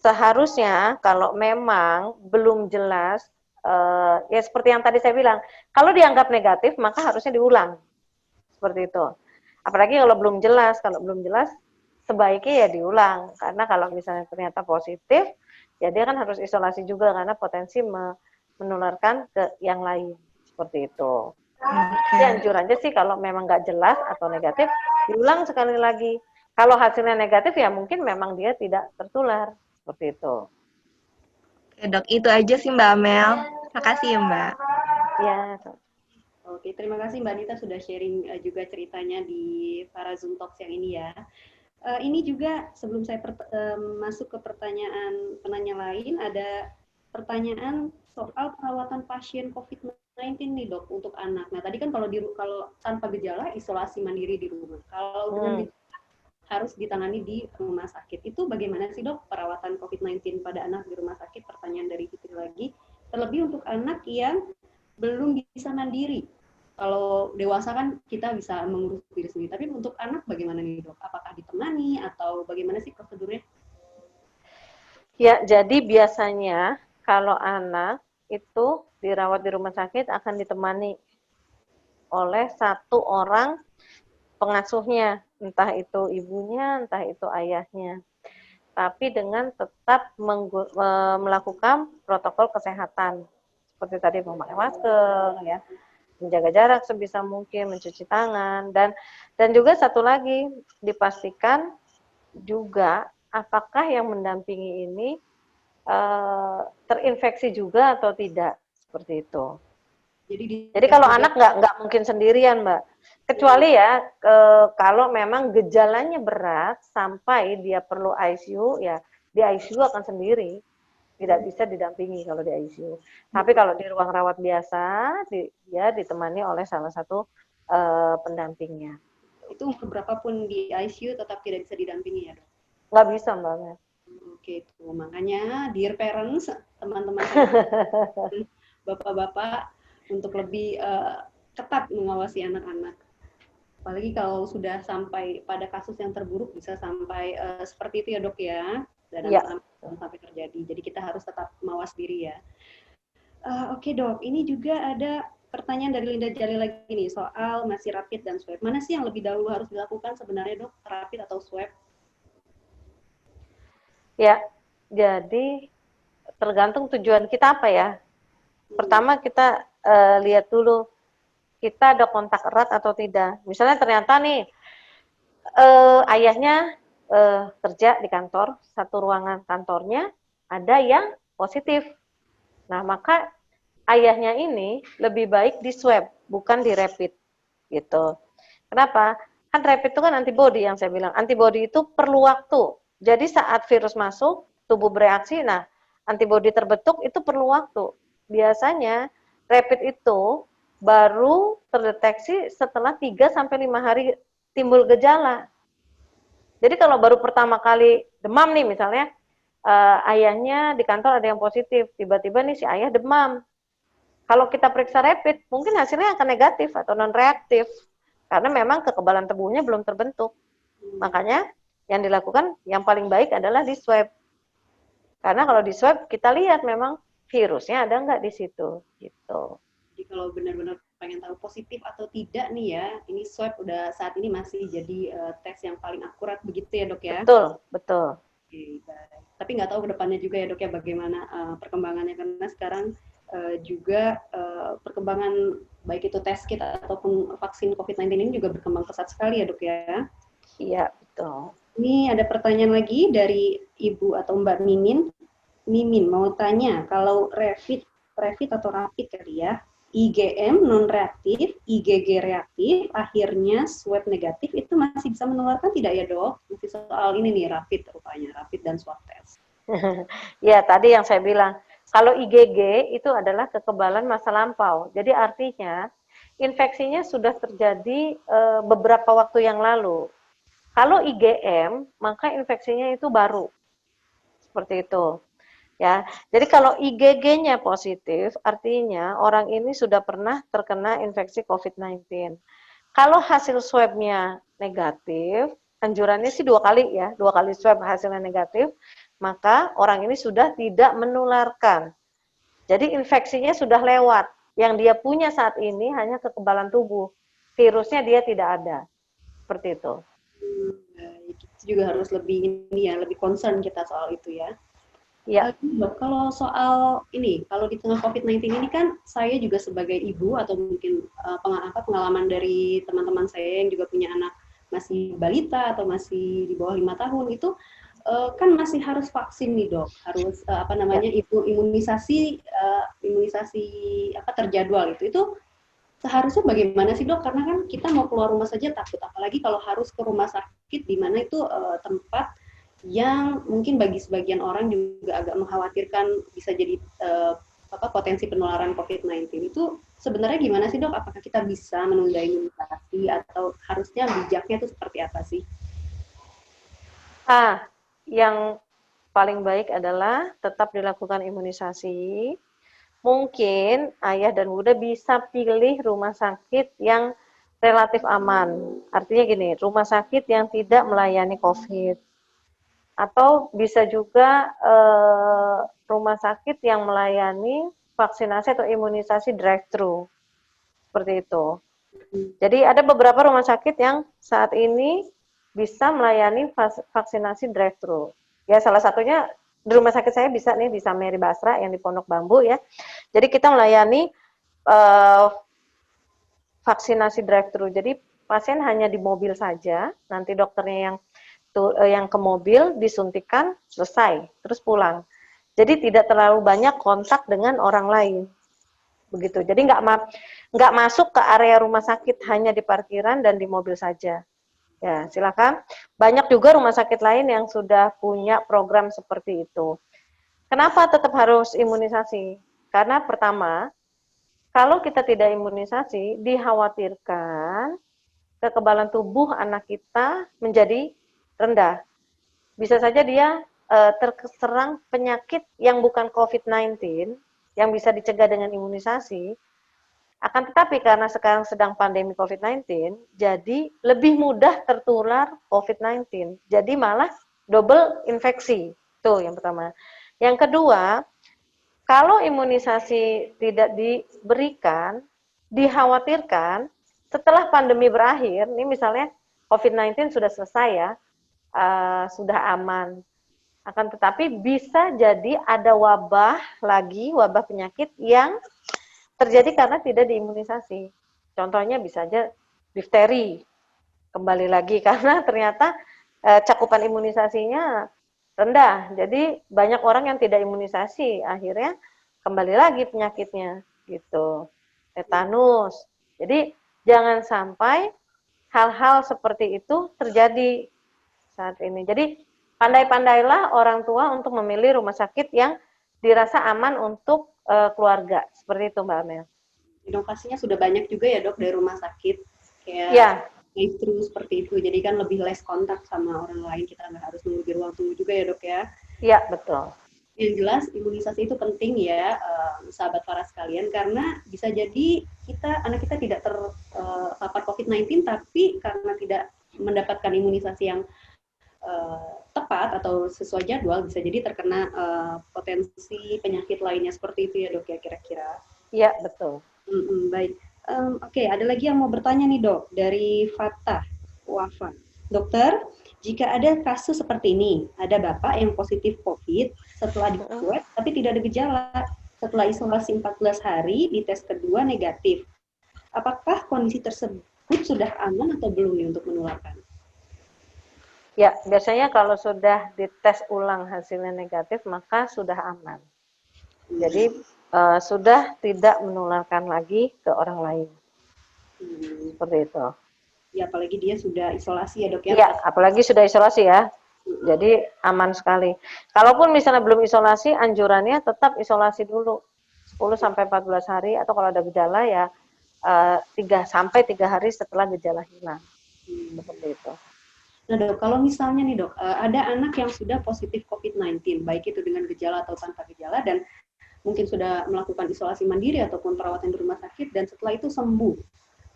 Seharusnya kalau memang belum jelas, ya seperti yang tadi saya bilang, kalau dianggap negatif maka harusnya diulang, seperti itu. Apalagi kalau belum jelas sebaiknya ya diulang, karena kalau misalnya ternyata positif, ya dia kan harus isolasi juga karena potensi menularkan ke yang lain, seperti itu. Jadi anjurannya sih kalau memang nggak jelas atau negatif, diulang sekali lagi. Kalau hasilnya negatif ya mungkin memang dia tidak tertular. Seperti itu. Oke dok, itu aja sih Mbak Amel. Makasih ya Mbak. Ya. Oke, terima kasih Mbak Nita sudah sharing juga ceritanya di para Zoom Talks yang ini ya. Ini juga sebelum saya masuk ke pertanyaan penanya lain, ada pertanyaan soal perawatan pasien COVID-19 nih dok untuk anak. Nah tadi kan kalau tanpa gejala isolasi mandiri di rumah. Kalau dengan harus ditangani di rumah sakit. Itu bagaimana sih dok perawatan COVID-19 pada anak di rumah sakit? Pertanyaan dari Fitri lagi. Terlebih untuk anak yang belum bisa mandiri. Kalau dewasa kan kita bisa mengurus diri sendiri. Tapi untuk anak bagaimana nih dok? Apakah ditemani atau bagaimana sih prosedurnya? Ya, jadi biasanya kalau anak itu dirawat di rumah sakit akan ditemani oleh satu orang pengasuhnya, entah itu ibunya, entah itu ayahnya. Tapi dengan tetap melakukan protokol kesehatan. Seperti tadi memakai masker, ya, menjaga jarak sebisa mungkin, mencuci tangan, dan juga satu lagi, dipastikan juga apakah yang mendampingi ini terinfeksi juga atau tidak, seperti itu. Jadi kalau anak nggak mungkin sendirian, Mbak. Kecuali ya kalau memang gejalanya berat sampai dia perlu ICU, ya di ICU akan sendiri, tidak bisa didampingi kalau di ICU. Tapi kalau di ruang rawat biasa, dia ditemani oleh salah satu pendampingnya. Itu umur berapapun di ICU tetap tidak bisa didampingi ya dok? Nggak bisa Mbak. Oke, itu makanya dear parents, teman-teman saya, bapak-bapak untuk lebih ketat mengawasi anak-anak. Apalagi kalau sudah sampai pada kasus yang terburuk bisa sampai seperti itu ya dok ya, dan Ya. sampai terjadi. Jadi kita harus tetap mawas diri ya. Oke dok, ini juga ada pertanyaan dari Linda Jalil lagi nih soal masih rapid dan swab. Mana sih yang lebih dahulu harus dilakukan sebenarnya dok, rapid atau swab? Ya, jadi tergantung tujuan kita apa ya. Pertama kita lihat dulu kita ada kontak erat atau tidak. Misalnya ternyata nih ayahnya kerja di kantor, satu ruangan kantornya ada yang positif. Nah, maka ayahnya ini lebih baik di swab, bukan di rapid gitu. Kenapa? Kan rapid itu kan antibody yang saya bilang. Antibody itu perlu waktu. Jadi saat virus masuk, tubuh bereaksi, nah antibody terbentuk itu perlu waktu. Biasanya rapid itu baru terdeteksi setelah 3-5 hari timbul gejala. Jadi kalau baru pertama kali demam nih misalnya, ayahnya di kantor ada yang positif, tiba-tiba nih si ayah demam. Kalau kita periksa rapid, mungkin hasilnya akan negatif atau non-reaktif. Karena memang kekebalan tubuhnya belum terbentuk. Makanya yang dilakukan yang paling baik adalah di swab. Karena kalau di swab kita lihat memang virusnya ada nggak di situ. Gitu. Jadi kalau benar-benar pengen tahu positif atau tidak nih ya, ini swab udah saat ini masih jadi tes yang paling akurat begitu ya dok ya? Betul, betul. Oke, baik. Tapi nggak tahu kedepannya juga ya dok ya bagaimana perkembangannya, karena sekarang juga perkembangan baik itu tes kit ataupun vaksin COVID-19 ini juga berkembang pesat sekali ya dok ya? Iya, betul. Ini ada pertanyaan lagi dari Ibu atau Mbak Mimin. Mimin mau tanya, kalau rapid atau rapid kali ya, IgM non-reaktif, IgG reaktif, akhirnya swab negatif, itu masih bisa menularkan tidak ya dok? Masih soal ini nih, rapid rupanya, rapid dan swab test. Ya, tadi yang saya bilang, kalau IgG itu adalah kekebalan masa lampau. Jadi artinya infeksinya sudah terjadi beberapa waktu yang lalu. Kalau IgM, maka infeksinya itu baru. Seperti itu. Ya. Jadi kalau IgG-nya positif, artinya orang ini sudah pernah terkena infeksi COVID-19. Kalau hasil swab-nya negatif, anjurannya sih 2 kali ya, 2 kali swab hasilnya negatif, maka orang ini sudah tidak menularkan. Jadi infeksinya sudah lewat. Yang dia punya saat ini hanya kekebalan tubuh. Virusnya dia tidak ada. Seperti itu. Baik, itu juga harus lebih ini ya, lebih concern kita soal itu ya. Ya. Kalau soal ini, kalau di tengah COVID-19 ini kan saya juga sebagai ibu atau mungkin pengalaman dari teman-teman saya yang juga punya anak masih balita atau masih di bawah 5 tahun itu kan masih harus vaksin nih dok, harus imunisasi terjadwal itu seharusnya bagaimana sih dok? Karena kan kita mau keluar rumah saja takut, apalagi kalau harus ke rumah sakit di mana itu tempat yang mungkin bagi sebagian orang juga agak mengkhawatirkan bisa jadi potensi penularan COVID-19. Itu sebenarnya gimana sih dok? Apakah kita bisa menunda imunisasi atau harusnya bijaknya itu seperti apa sih? Yang paling baik adalah tetap dilakukan imunisasi. Mungkin ayah dan bunda bisa pilih rumah sakit yang relatif aman. Artinya gini, rumah sakit yang tidak melayani COVID. Atau bisa juga rumah sakit yang melayani vaksinasi atau imunisasi drive-thru. Seperti itu. Jadi ada beberapa rumah sakit yang saat ini bisa melayani vaksinasi drive-thru. Ya, salah satunya di rumah sakit saya bisa nih di Sameri Basra yang di Pondok Bambu ya. Jadi kita melayani vaksinasi drive-thru. Jadi pasien hanya di mobil saja, nanti dokternya yang ke mobil disuntikan, selesai, terus pulang. Jadi tidak terlalu banyak kontak dengan orang lain. Begitu. Jadi nggak masuk ke area rumah sakit, hanya di parkiran dan di mobil saja. Ya, silakan. Banyak juga rumah sakit lain yang sudah punya program seperti itu. Kenapa tetap harus imunisasi? Karena pertama, kalau kita tidak imunisasi, dikhawatirkan kekebalan tubuh anak kita menjadi rendah. Bisa saja dia terserang penyakit yang bukan COVID-19, yang bisa dicegah dengan imunisasi, akan tetapi karena sekarang sedang pandemi COVID-19, jadi lebih mudah tertular COVID-19. Jadi malah double infeksi. Itu yang pertama. Yang kedua, kalau imunisasi tidak diberikan, dikhawatirkan setelah pandemi berakhir, ini misalnya COVID-19 sudah selesai ya, sudah aman. Akan tetapi bisa jadi ada wabah lagi, wabah penyakit yang terjadi karena tidak diimunisasi. Contohnya bisa aja difteri, kembali lagi karena ternyata cakupan imunisasinya rendah. Jadi banyak orang yang tidak imunisasi, akhirnya kembali lagi penyakitnya gitu. Tetanus. Jadi jangan sampai hal-hal seperti itu terjadi saat ini. Jadi pandai-pandailah orang tua untuk memilih rumah sakit yang dirasa aman untuk keluarga. Seperti itu Mbak Amel. Inovasinya sudah banyak juga ya dok dari rumah sakit. Kayak Ya. drive-thru seperti itu. Jadi kan lebih less kontak sama orang lain. Kita nggak harus nunggu di ruang tunggu juga ya dok ya. Iya, betul. Yang jelas imunisasi itu penting ya, sahabat Farah sekalian, karena bisa jadi anak kita tidak terpapar COVID-19, tapi karena tidak mendapatkan imunisasi yang tepat atau sesuai jadwal, bisa jadi terkena potensi penyakit lainnya seperti itu ya dok ya kira-kira. Iya, betul. Baik. Oke, ada lagi yang mau bertanya nih dok, dari Fatah Wafa. Dokter, jika ada kasus seperti ini, ada bapak yang positif COVID setelah dikwet tapi tidak ada gejala, setelah isolasi 14 hari, di tes kedua negatif. Apakah kondisi tersebut sudah aman atau belum nih untuk menularkan? Ya, biasanya kalau sudah dites ulang hasilnya negatif, maka sudah aman. Jadi sudah tidak menularkan lagi ke orang lain. Seperti itu. Ya, apalagi dia sudah isolasi ya dok ya? Iya, apalagi sudah isolasi ya. Jadi aman sekali. Kalaupun misalnya belum isolasi, anjurannya tetap isolasi dulu. 10-14 hari, atau kalau ada gejala ya 3-3 hari setelah gejala hilang. Seperti itu. Nah dok, kalau misalnya nih dok, ada anak yang sudah positif COVID-19, baik itu dengan gejala atau tanpa gejala, dan mungkin sudah melakukan isolasi mandiri ataupun perawatan di rumah sakit, dan setelah itu sembuh.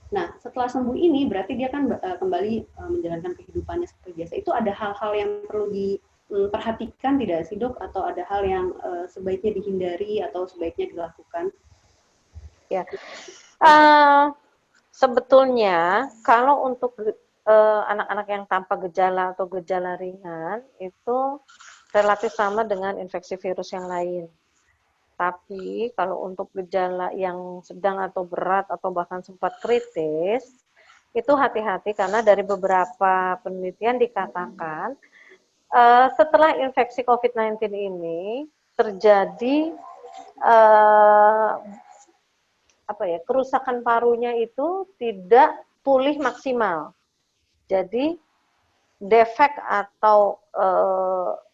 Nah, setelah sembuh ini berarti dia kan kembali menjalankan kehidupannya seperti biasa. Itu ada hal-hal yang perlu diperhatikan tidak sih dok? Atau ada hal yang sebaiknya dihindari atau sebaiknya dilakukan? Ya, sebetulnya kalau untuk anak-anak yang tanpa gejala atau gejala ringan itu relatif sama dengan infeksi virus yang lain. Tapi kalau untuk gejala yang sedang atau berat atau bahkan sempat kritis, itu hati-hati karena dari beberapa penelitian dikatakan setelah infeksi COVID-19 ini terjadi kerusakan parunya itu tidak pulih maksimal. Jadi defek atau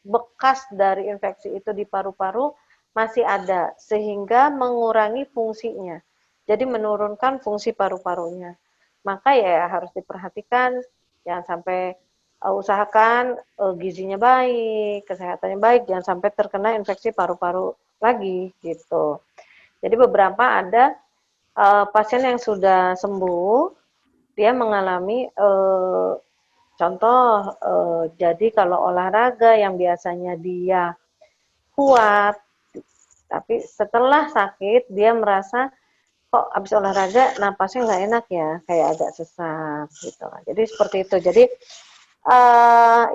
bekas dari infeksi itu di paru-paru masih ada, sehingga mengurangi fungsinya. Jadi menurunkan fungsi paru-parunya. Maka ya harus diperhatikan, jangan sampai usahakan gizinya baik, kesehatannya baik, jangan sampai terkena infeksi paru-paru lagi gitu. Jadi beberapa ada pasien yang sudah sembuh, dia mengalami contoh, jadi kalau olahraga yang biasanya dia kuat, tapi setelah sakit dia merasa kok habis olahraga napasnya nggak enak ya, kayak agak sesak gitu. Jadi seperti itu. Jadi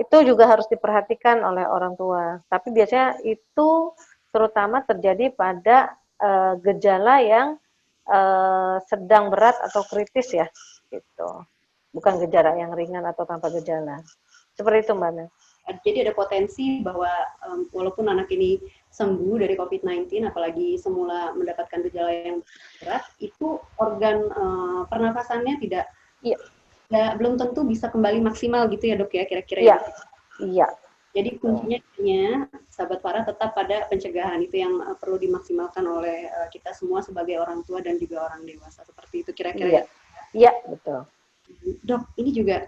itu juga harus diperhatikan oleh orang tua. Tapi biasanya itu terutama terjadi pada gejala yang sedang berat atau kritis ya, gitu. Bukan gejala yang ringan atau tanpa gejala. Seperti itu Mbak Mel. Jadi ada potensi bahwa walaupun anak ini sembuh dari COVID-19, apalagi semula mendapatkan gejala yang berat, itu organ pernafasannya belum tentu bisa kembali maksimal gitu ya dok ya, kira-kira ya. Iya. Jadi kuncinya sahabat Farah tetap pada pencegahan, itu yang perlu dimaksimalkan oleh kita semua sebagai orang tua dan juga orang dewasa, seperti itu kira-kira. Iya, betul. Dok, ini juga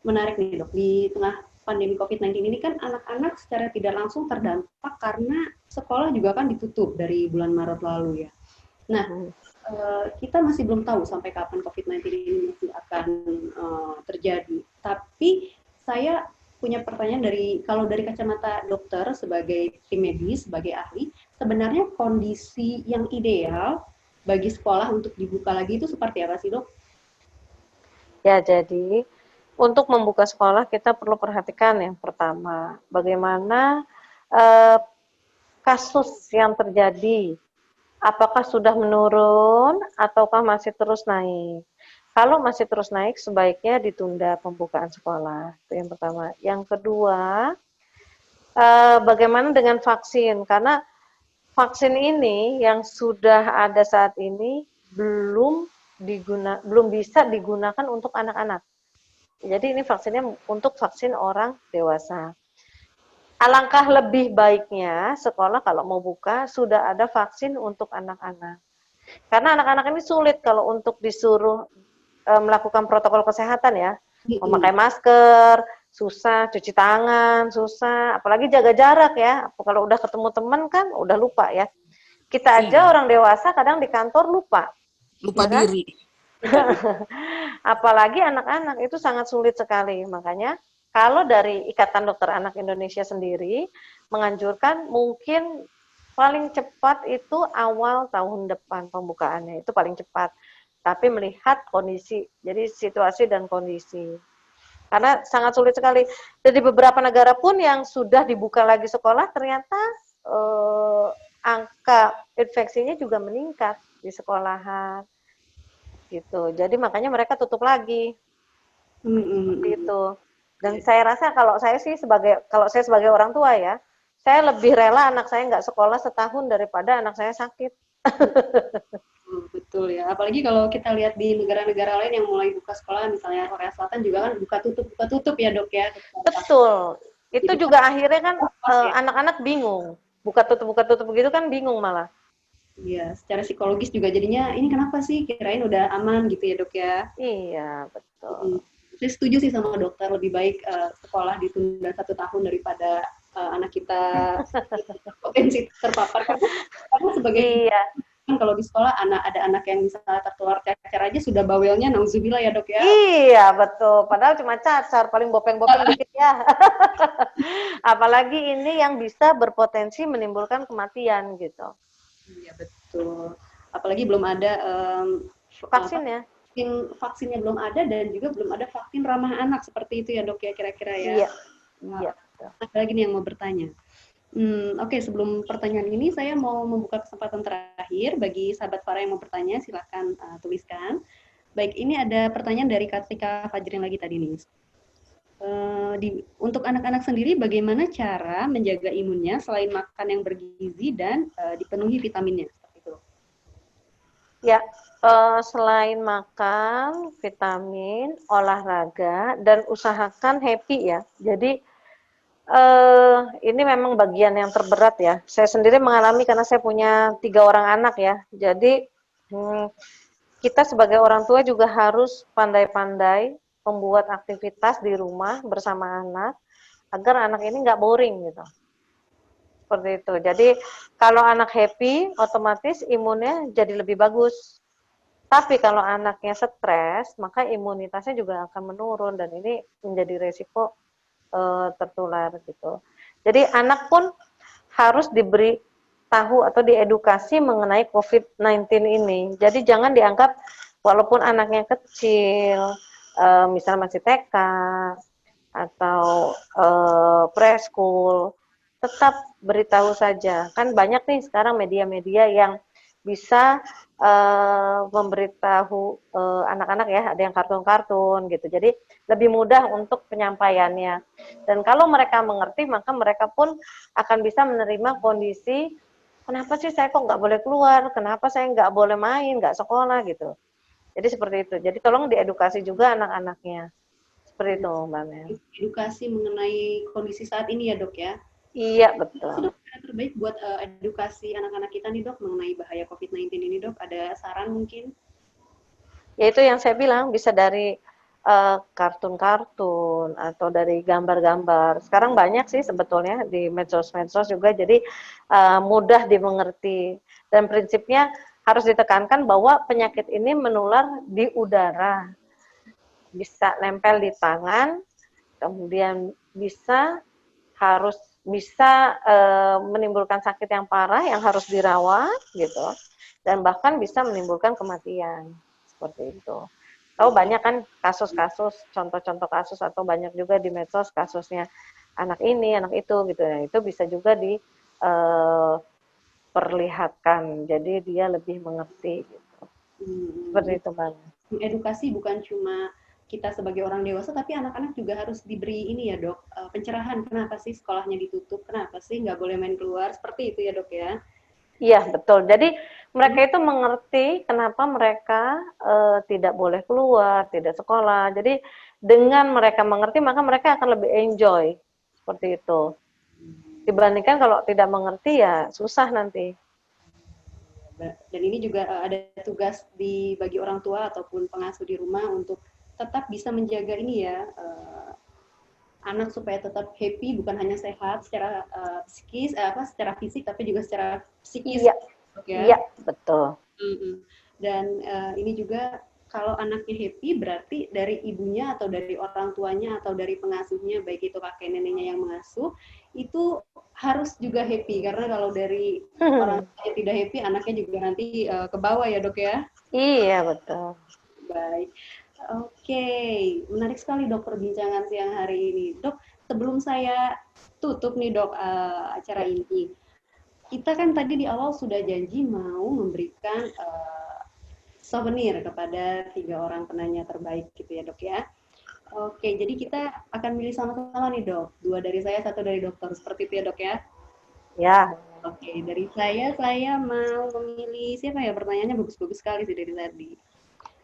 menarik nih dok, di tengah pandemi COVID-19 ini kan anak-anak secara tidak langsung terdampak karena sekolah juga kan ditutup dari bulan Maret lalu ya. Nah, kita masih belum tahu sampai kapan COVID-19 ini masih akan terjadi. Tapi saya punya pertanyaan kalau dari kacamata dokter sebagai tim medis, sebagai ahli, sebenarnya kondisi yang ideal bagi sekolah untuk dibuka lagi itu seperti apa sih, Dok? Ya, jadi untuk membuka sekolah kita perlu perhatikan yang pertama, bagaimana kasus yang terjadi, apakah sudah menurun ataukah masih terus naik. Kalau masih terus naik, sebaiknya ditunda pembukaan sekolah. Itu yang pertama. Yang kedua, bagaimana dengan vaksin? Karena vaksin ini yang sudah ada saat ini belum bisa digunakan untuk anak-anak. Jadi ini vaksinnya untuk vaksin orang dewasa. Alangkah lebih baiknya sekolah kalau mau buka sudah ada vaksin untuk anak-anak. Karena anak-anak ini sulit kalau untuk disuruh melakukan protokol kesehatan ya. Memakai masker, susah, cuci tangan, susah, apalagi jaga jarak ya. Kalau udah ketemu teman kan udah lupa ya. Kita aja orang dewasa kadang di kantor lupa ya diri. Apalagi anak-anak itu sangat sulit sekali. Makanya kalau dari Ikatan Dokter Anak Indonesia sendiri menganjurkan mungkin paling cepat itu awal tahun depan pembukaannya, itu paling cepat. Tapi melihat kondisi, jadi situasi dan kondisi. Karena sangat sulit sekali. Jadi beberapa negara pun yang sudah dibuka lagi sekolah ternyata angka infeksinya juga meningkat di sekolahan. Gitu. Jadi makanya mereka tutup lagi. Gitu. Dan saya rasa kalau saya sebagai orang tua ya, saya lebih rela anak saya nggak sekolah setahun daripada anak saya sakit. Betul ya. Apalagi kalau kita lihat di negara-negara lain yang mulai buka sekolah, misalnya Korea Selatan juga kan buka tutup ya, Dok ya. Betul. Itu juga akhirnya kan anak-anak bingung. Buka tutup begitu kan bingung malah. Iya, secara psikologis juga jadinya ini kenapa sih, kirain udah aman gitu ya, Dok ya. Iya, betul. Saya setuju sih sama dokter, lebih baik sekolah ditunda 1 tahun daripada anak kita potensi terpapar. Karena sebagai kan kalau di sekolah ada anak yang misalnya tertular cacar aja sudah bawelnya nauzubillah ya, Dok ya. Iya, betul. Padahal cuma cacar, paling bopeng-bopeng dikit ya. Apalagi ini yang bisa berpotensi menimbulkan kematian gitu. Iya, betul. Apalagi belum ada vaksinnya. Vaksinnya belum ada dan juga belum ada vaksin ramah anak seperti itu ya, Dok ya, kira-kira ya. Iya. Iya. Ada lagi nih yang mau bertanya. Oke, sebelum pertanyaan ini saya mau membuka kesempatan terakhir bagi sahabat Farah yang mau bertanya, silakan tuliskan. Baik, ini ada pertanyaan dari Katrika Fajrin lagi tadi nih. Untuk anak-anak sendiri bagaimana cara menjaga imunnya selain makan yang bergizi dan dipenuhi vitaminnya? Seperti itu. Ya, selain makan, vitamin, olahraga, dan usahakan happy ya. Jadi ini memang bagian yang terberat ya. Saya sendiri mengalami karena saya punya 3 orang anak ya. Jadi kita sebagai orang tua juga harus pandai-pandai membuat aktivitas di rumah bersama anak agar anak ini nggak boring gitu. Seperti itu. Jadi kalau anak happy, otomatis imunnya jadi lebih bagus. Tapi kalau anaknya stres, maka imunitasnya juga akan menurun dan ini menjadi resiko tertular gitu. Jadi anak pun harus diberi tahu atau diedukasi mengenai COVID-19 ini. Jadi jangan dianggap walaupun anaknya kecil, misalnya masih TK atau preschool, tetap beritahu saja. Kan banyak nih sekarang media-media yang bisa memberitahu anak-anak ya, ada yang kartun-kartun gitu. Jadi lebih mudah untuk penyampaiannya. Dan kalau mereka mengerti, maka mereka pun akan bisa menerima kondisi, kenapa sih saya kok nggak boleh keluar, kenapa saya nggak boleh main, nggak sekolah gitu. Jadi seperti itu. Jadi tolong diedukasi juga anak-anaknya. Seperti itu, Mbak Mel. Edukasi mengenai kondisi saat ini ya, Dok ya. Iya, betul. Dok, cara terbaik buat edukasi anak-anak kita nih, Dok, mengenai bahaya COVID-19 ini, Dok, ada saran mungkin? Ya itu yang saya bilang, bisa dari kartun-kartun atau dari gambar-gambar. Sekarang banyak sih sebetulnya di medsos-medsos juga, jadi mudah dimengerti. Dan prinsipnya harus ditekankan bahwa penyakit ini menular di udara, bisa nempel di tangan, kemudian bisa menimbulkan sakit yang parah yang harus dirawat gitu, dan bahkan bisa menimbulkan kematian seperti itu. Tahu banyak kan kasus-kasus, contoh-contoh kasus, atau banyak juga di medsos kasusnya anak ini, anak itu gitu ya. Itu bisa juga diperlihatkan, jadi dia lebih mengerti gitu. Seperti itu, Bang. Edukasi bukan cuma kita sebagai orang dewasa, tapi anak-anak juga harus diberi ini ya dok, pencerahan. Kenapa sih sekolahnya ditutup? Kenapa sih nggak boleh main keluar? Seperti itu ya dok ya? Iya, betul. Jadi mereka itu mengerti kenapa mereka tidak boleh keluar, tidak sekolah. Jadi dengan mereka mengerti, maka mereka akan lebih enjoy. Seperti itu. Dibandingkan kalau tidak mengerti, ya susah nanti. Dan ini juga ada tugas bagi orang tua ataupun pengasuh di rumah untuk tetap bisa menjaga ini ya, anak supaya tetap happy, bukan hanya sehat secara psikis, secara fisik, tapi juga secara psikis. Iya, ya? Iya betul. Dan ini juga kalau anaknya happy, berarti dari ibunya atau dari orang tuanya atau dari pengasuhnya, baik itu kakek neneknya yang mengasuh, itu harus juga happy. Karena kalau dari orang yang tidak happy, anaknya juga nanti ke bawah ya dok ya? Iya betul. Baik. Oke, menarik sekali dok perbincangan siang hari ini. Dok, sebelum saya tutup nih dok acara ini, kita kan tadi di awal sudah janji mau memberikan souvenir kepada 3 orang penanya terbaik gitu ya dok ya. Oke, jadi kita akan milih sama-sama nih dok. 2 dari saya, 1 dari dokter. Seperti itu ya dok ya? Ya. Oke, dari saya mau memilih siapa ya? Pertanyaannya bagus-bagus sekali sih dari tadi.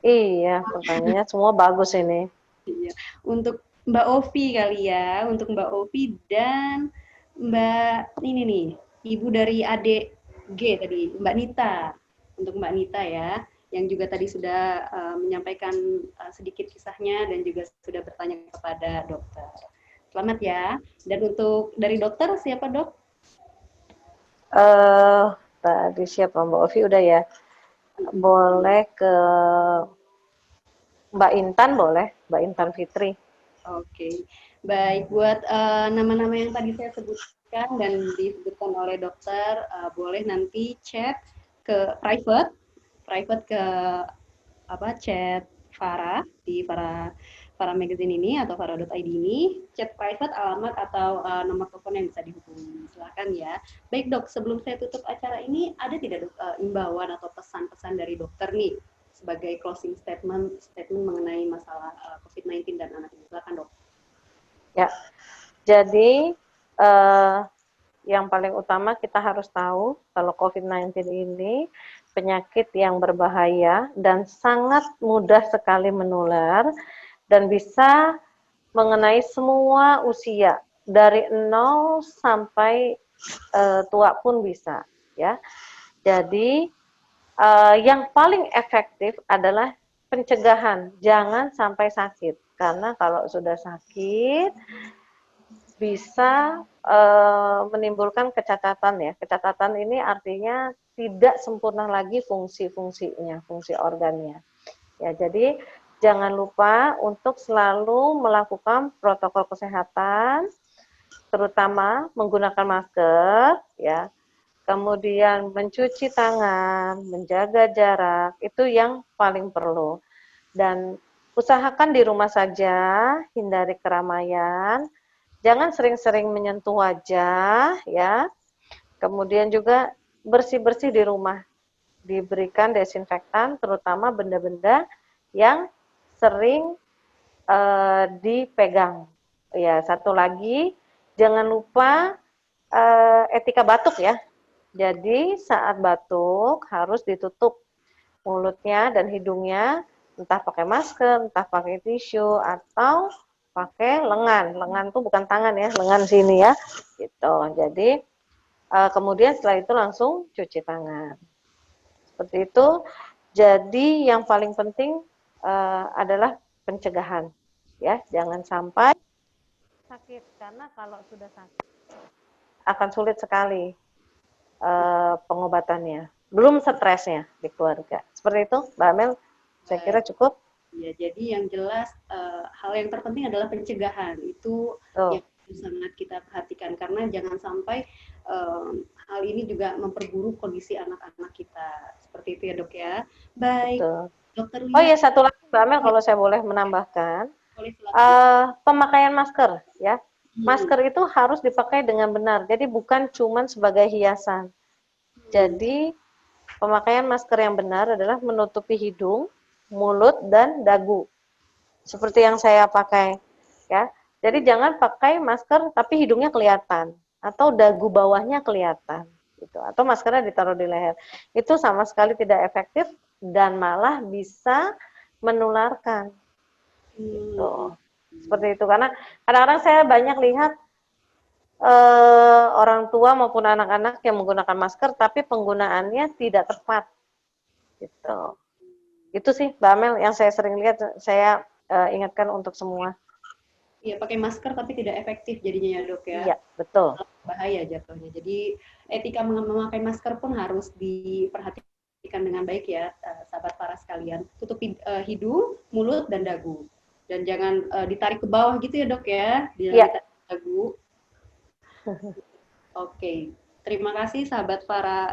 Iya, pertanyaannya semua bagus ini. Iya. Untuk Mbak Ovi kali ya, untuk Mbak Ovi dan Mbak ini nih, ibu dari adik G tadi, Mbak Nita. Untuk Mbak Nita ya, yang juga tadi sudah menyampaikan sedikit kisahnya dan juga sudah bertanya kepada dokter. Selamat ya. Dan untuk dari dokter siapa dok? Tadi siapa, Mbak Ovi udah ya? Boleh ke Mbak Intan, boleh, Mbak Intan Fitri. Oke, baik. Buat nama-nama yang tadi saya sebutkan dan disebutkan oleh dokter, boleh nanti chat ke private ke chat Farah di Farah Magazine ini atau farah.id ini, chat private, alamat atau nomor telepon yang bisa dihubungi. Silakan ya. Baik dok, sebelum saya tutup acara ini, ada tidak dok imbauan atau pesan-pesan dari dokter nih sebagai closing statement mengenai masalah COVID-19 dan anak ini? Silakan dok. Ya, jadi yang paling utama kita harus tahu kalau COVID-19 ini penyakit yang berbahaya dan sangat mudah sekali menular dan bisa mengenai semua usia, dari 0 sampai tua pun bisa, ya. Jadi yang paling efektif adalah pencegahan, jangan sampai sakit. Karena kalau sudah sakit bisa menimbulkan kecacatan ya. Kecacatan ini artinya tidak sempurna lagi fungsi-fungsinya, fungsi organnya. Ya, jadi jangan lupa untuk selalu melakukan protokol kesehatan, terutama menggunakan masker, ya. Kemudian mencuci tangan, menjaga jarak, itu yang paling perlu. Dan usahakan di rumah saja, hindari keramaian, jangan sering-sering menyentuh wajah, ya. Kemudian juga bersih-bersih di rumah, diberikan desinfektan, terutama benda-benda yang sering dipegang. Ya, satu lagi, jangan lupa etika batuk ya. Jadi saat batuk harus ditutup mulutnya dan hidungnya, entah pakai masker, entah pakai tisu, atau pakai lengan. Lengan tuh bukan tangan ya, lengan sini ya. Gitu. Jadi kemudian setelah itu langsung cuci tangan. Seperti itu. Jadi yang paling penting adalah pencegahan, ya, jangan sampai sakit, karena kalau sudah sakit akan sulit sekali pengobatannya, belum stresnya di keluarga. Seperti itu, Mbak Amel, saya kira cukup. Ya, jadi yang jelas hal yang terpenting adalah pencegahan. Itu yang sangat kita perhatikan, karena jangan sampai hal ini juga memperburuk kondisi anak-anak kita. Seperti itu ya, Dok ya. Baik. Betul. Dokter Oh iya, satu lagi Mbak Amel, kalau saya boleh menambahkan, pemakaian masker, ya. Masker itu harus dipakai dengan benar, jadi bukan cuma sebagai hiasan. Jadi pemakaian masker yang benar adalah menutupi hidung, mulut, dan dagu, seperti yang saya pakai, ya. Jadi jangan pakai masker tapi hidungnya kelihatan atau dagu bawahnya kelihatan, gitu. Atau maskernya ditaruh di leher. Itu sama sekali tidak efektif dan malah bisa menularkan. Gitu. Seperti itu, karena kadang-kadang saya banyak lihat orang tua maupun anak-anak yang menggunakan masker tapi penggunaannya tidak tepat. Gitu. Itu sih Mbak Amel yang saya sering lihat, saya ingatkan untuk semua. Iya, pakai masker tapi tidak efektif jadinya ya, Dok ya. Iya, betul. Bahaya jatuhnya. Jadi etika memakai masker pun harus diperhatikan dengan baik ya, sahabat para sekalian. Tutupi hidung, mulut, dan dagu. Dan jangan ditarik ke bawah gitu ya, Dok ya. Ditarik ke dagu. Oke. Terima kasih sahabat para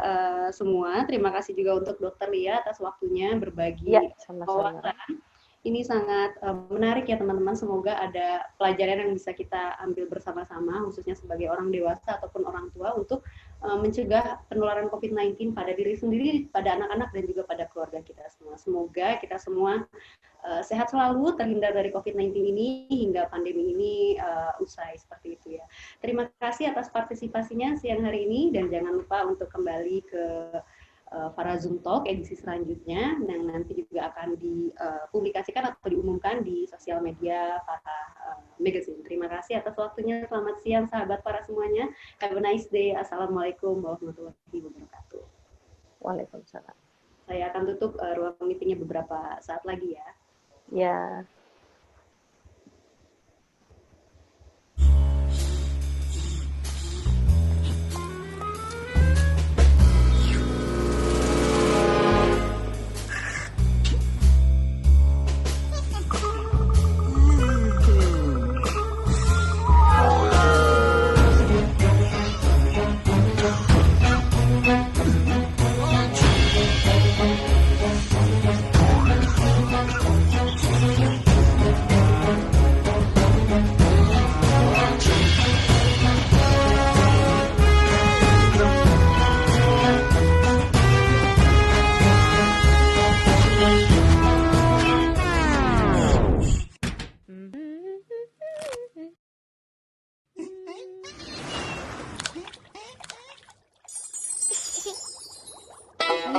semua. Terima kasih juga untuk Dokter Lia atas waktunya berbagi wawasan. Ini sangat menarik ya teman-teman. Semoga ada pelajaran yang bisa kita ambil bersama-sama, khususnya sebagai orang dewasa ataupun orang tua, untuk mencegah penularan COVID-19 pada diri sendiri, pada anak-anak, dan juga pada keluarga kita semua. Semoga kita semua sehat selalu, terhindar dari COVID-19 ini hingga pandemi ini usai, seperti itu ya. Terima kasih atas partisipasinya siang hari ini, dan jangan lupa untuk kembali ke para Zoom Talk edisi selanjutnya yang nanti juga akan dipublikasikan atau diumumkan di sosial media para magazine. Terima kasih atas waktunya. Selamat siang sahabat para semuanya. Have a nice day. Assalamualaikum warahmatullahi wabarakatuh. Waalaikumsalam. Saya akan tutup ruang meetingnya beberapa saat lagi ya. Ya.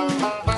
Thank you.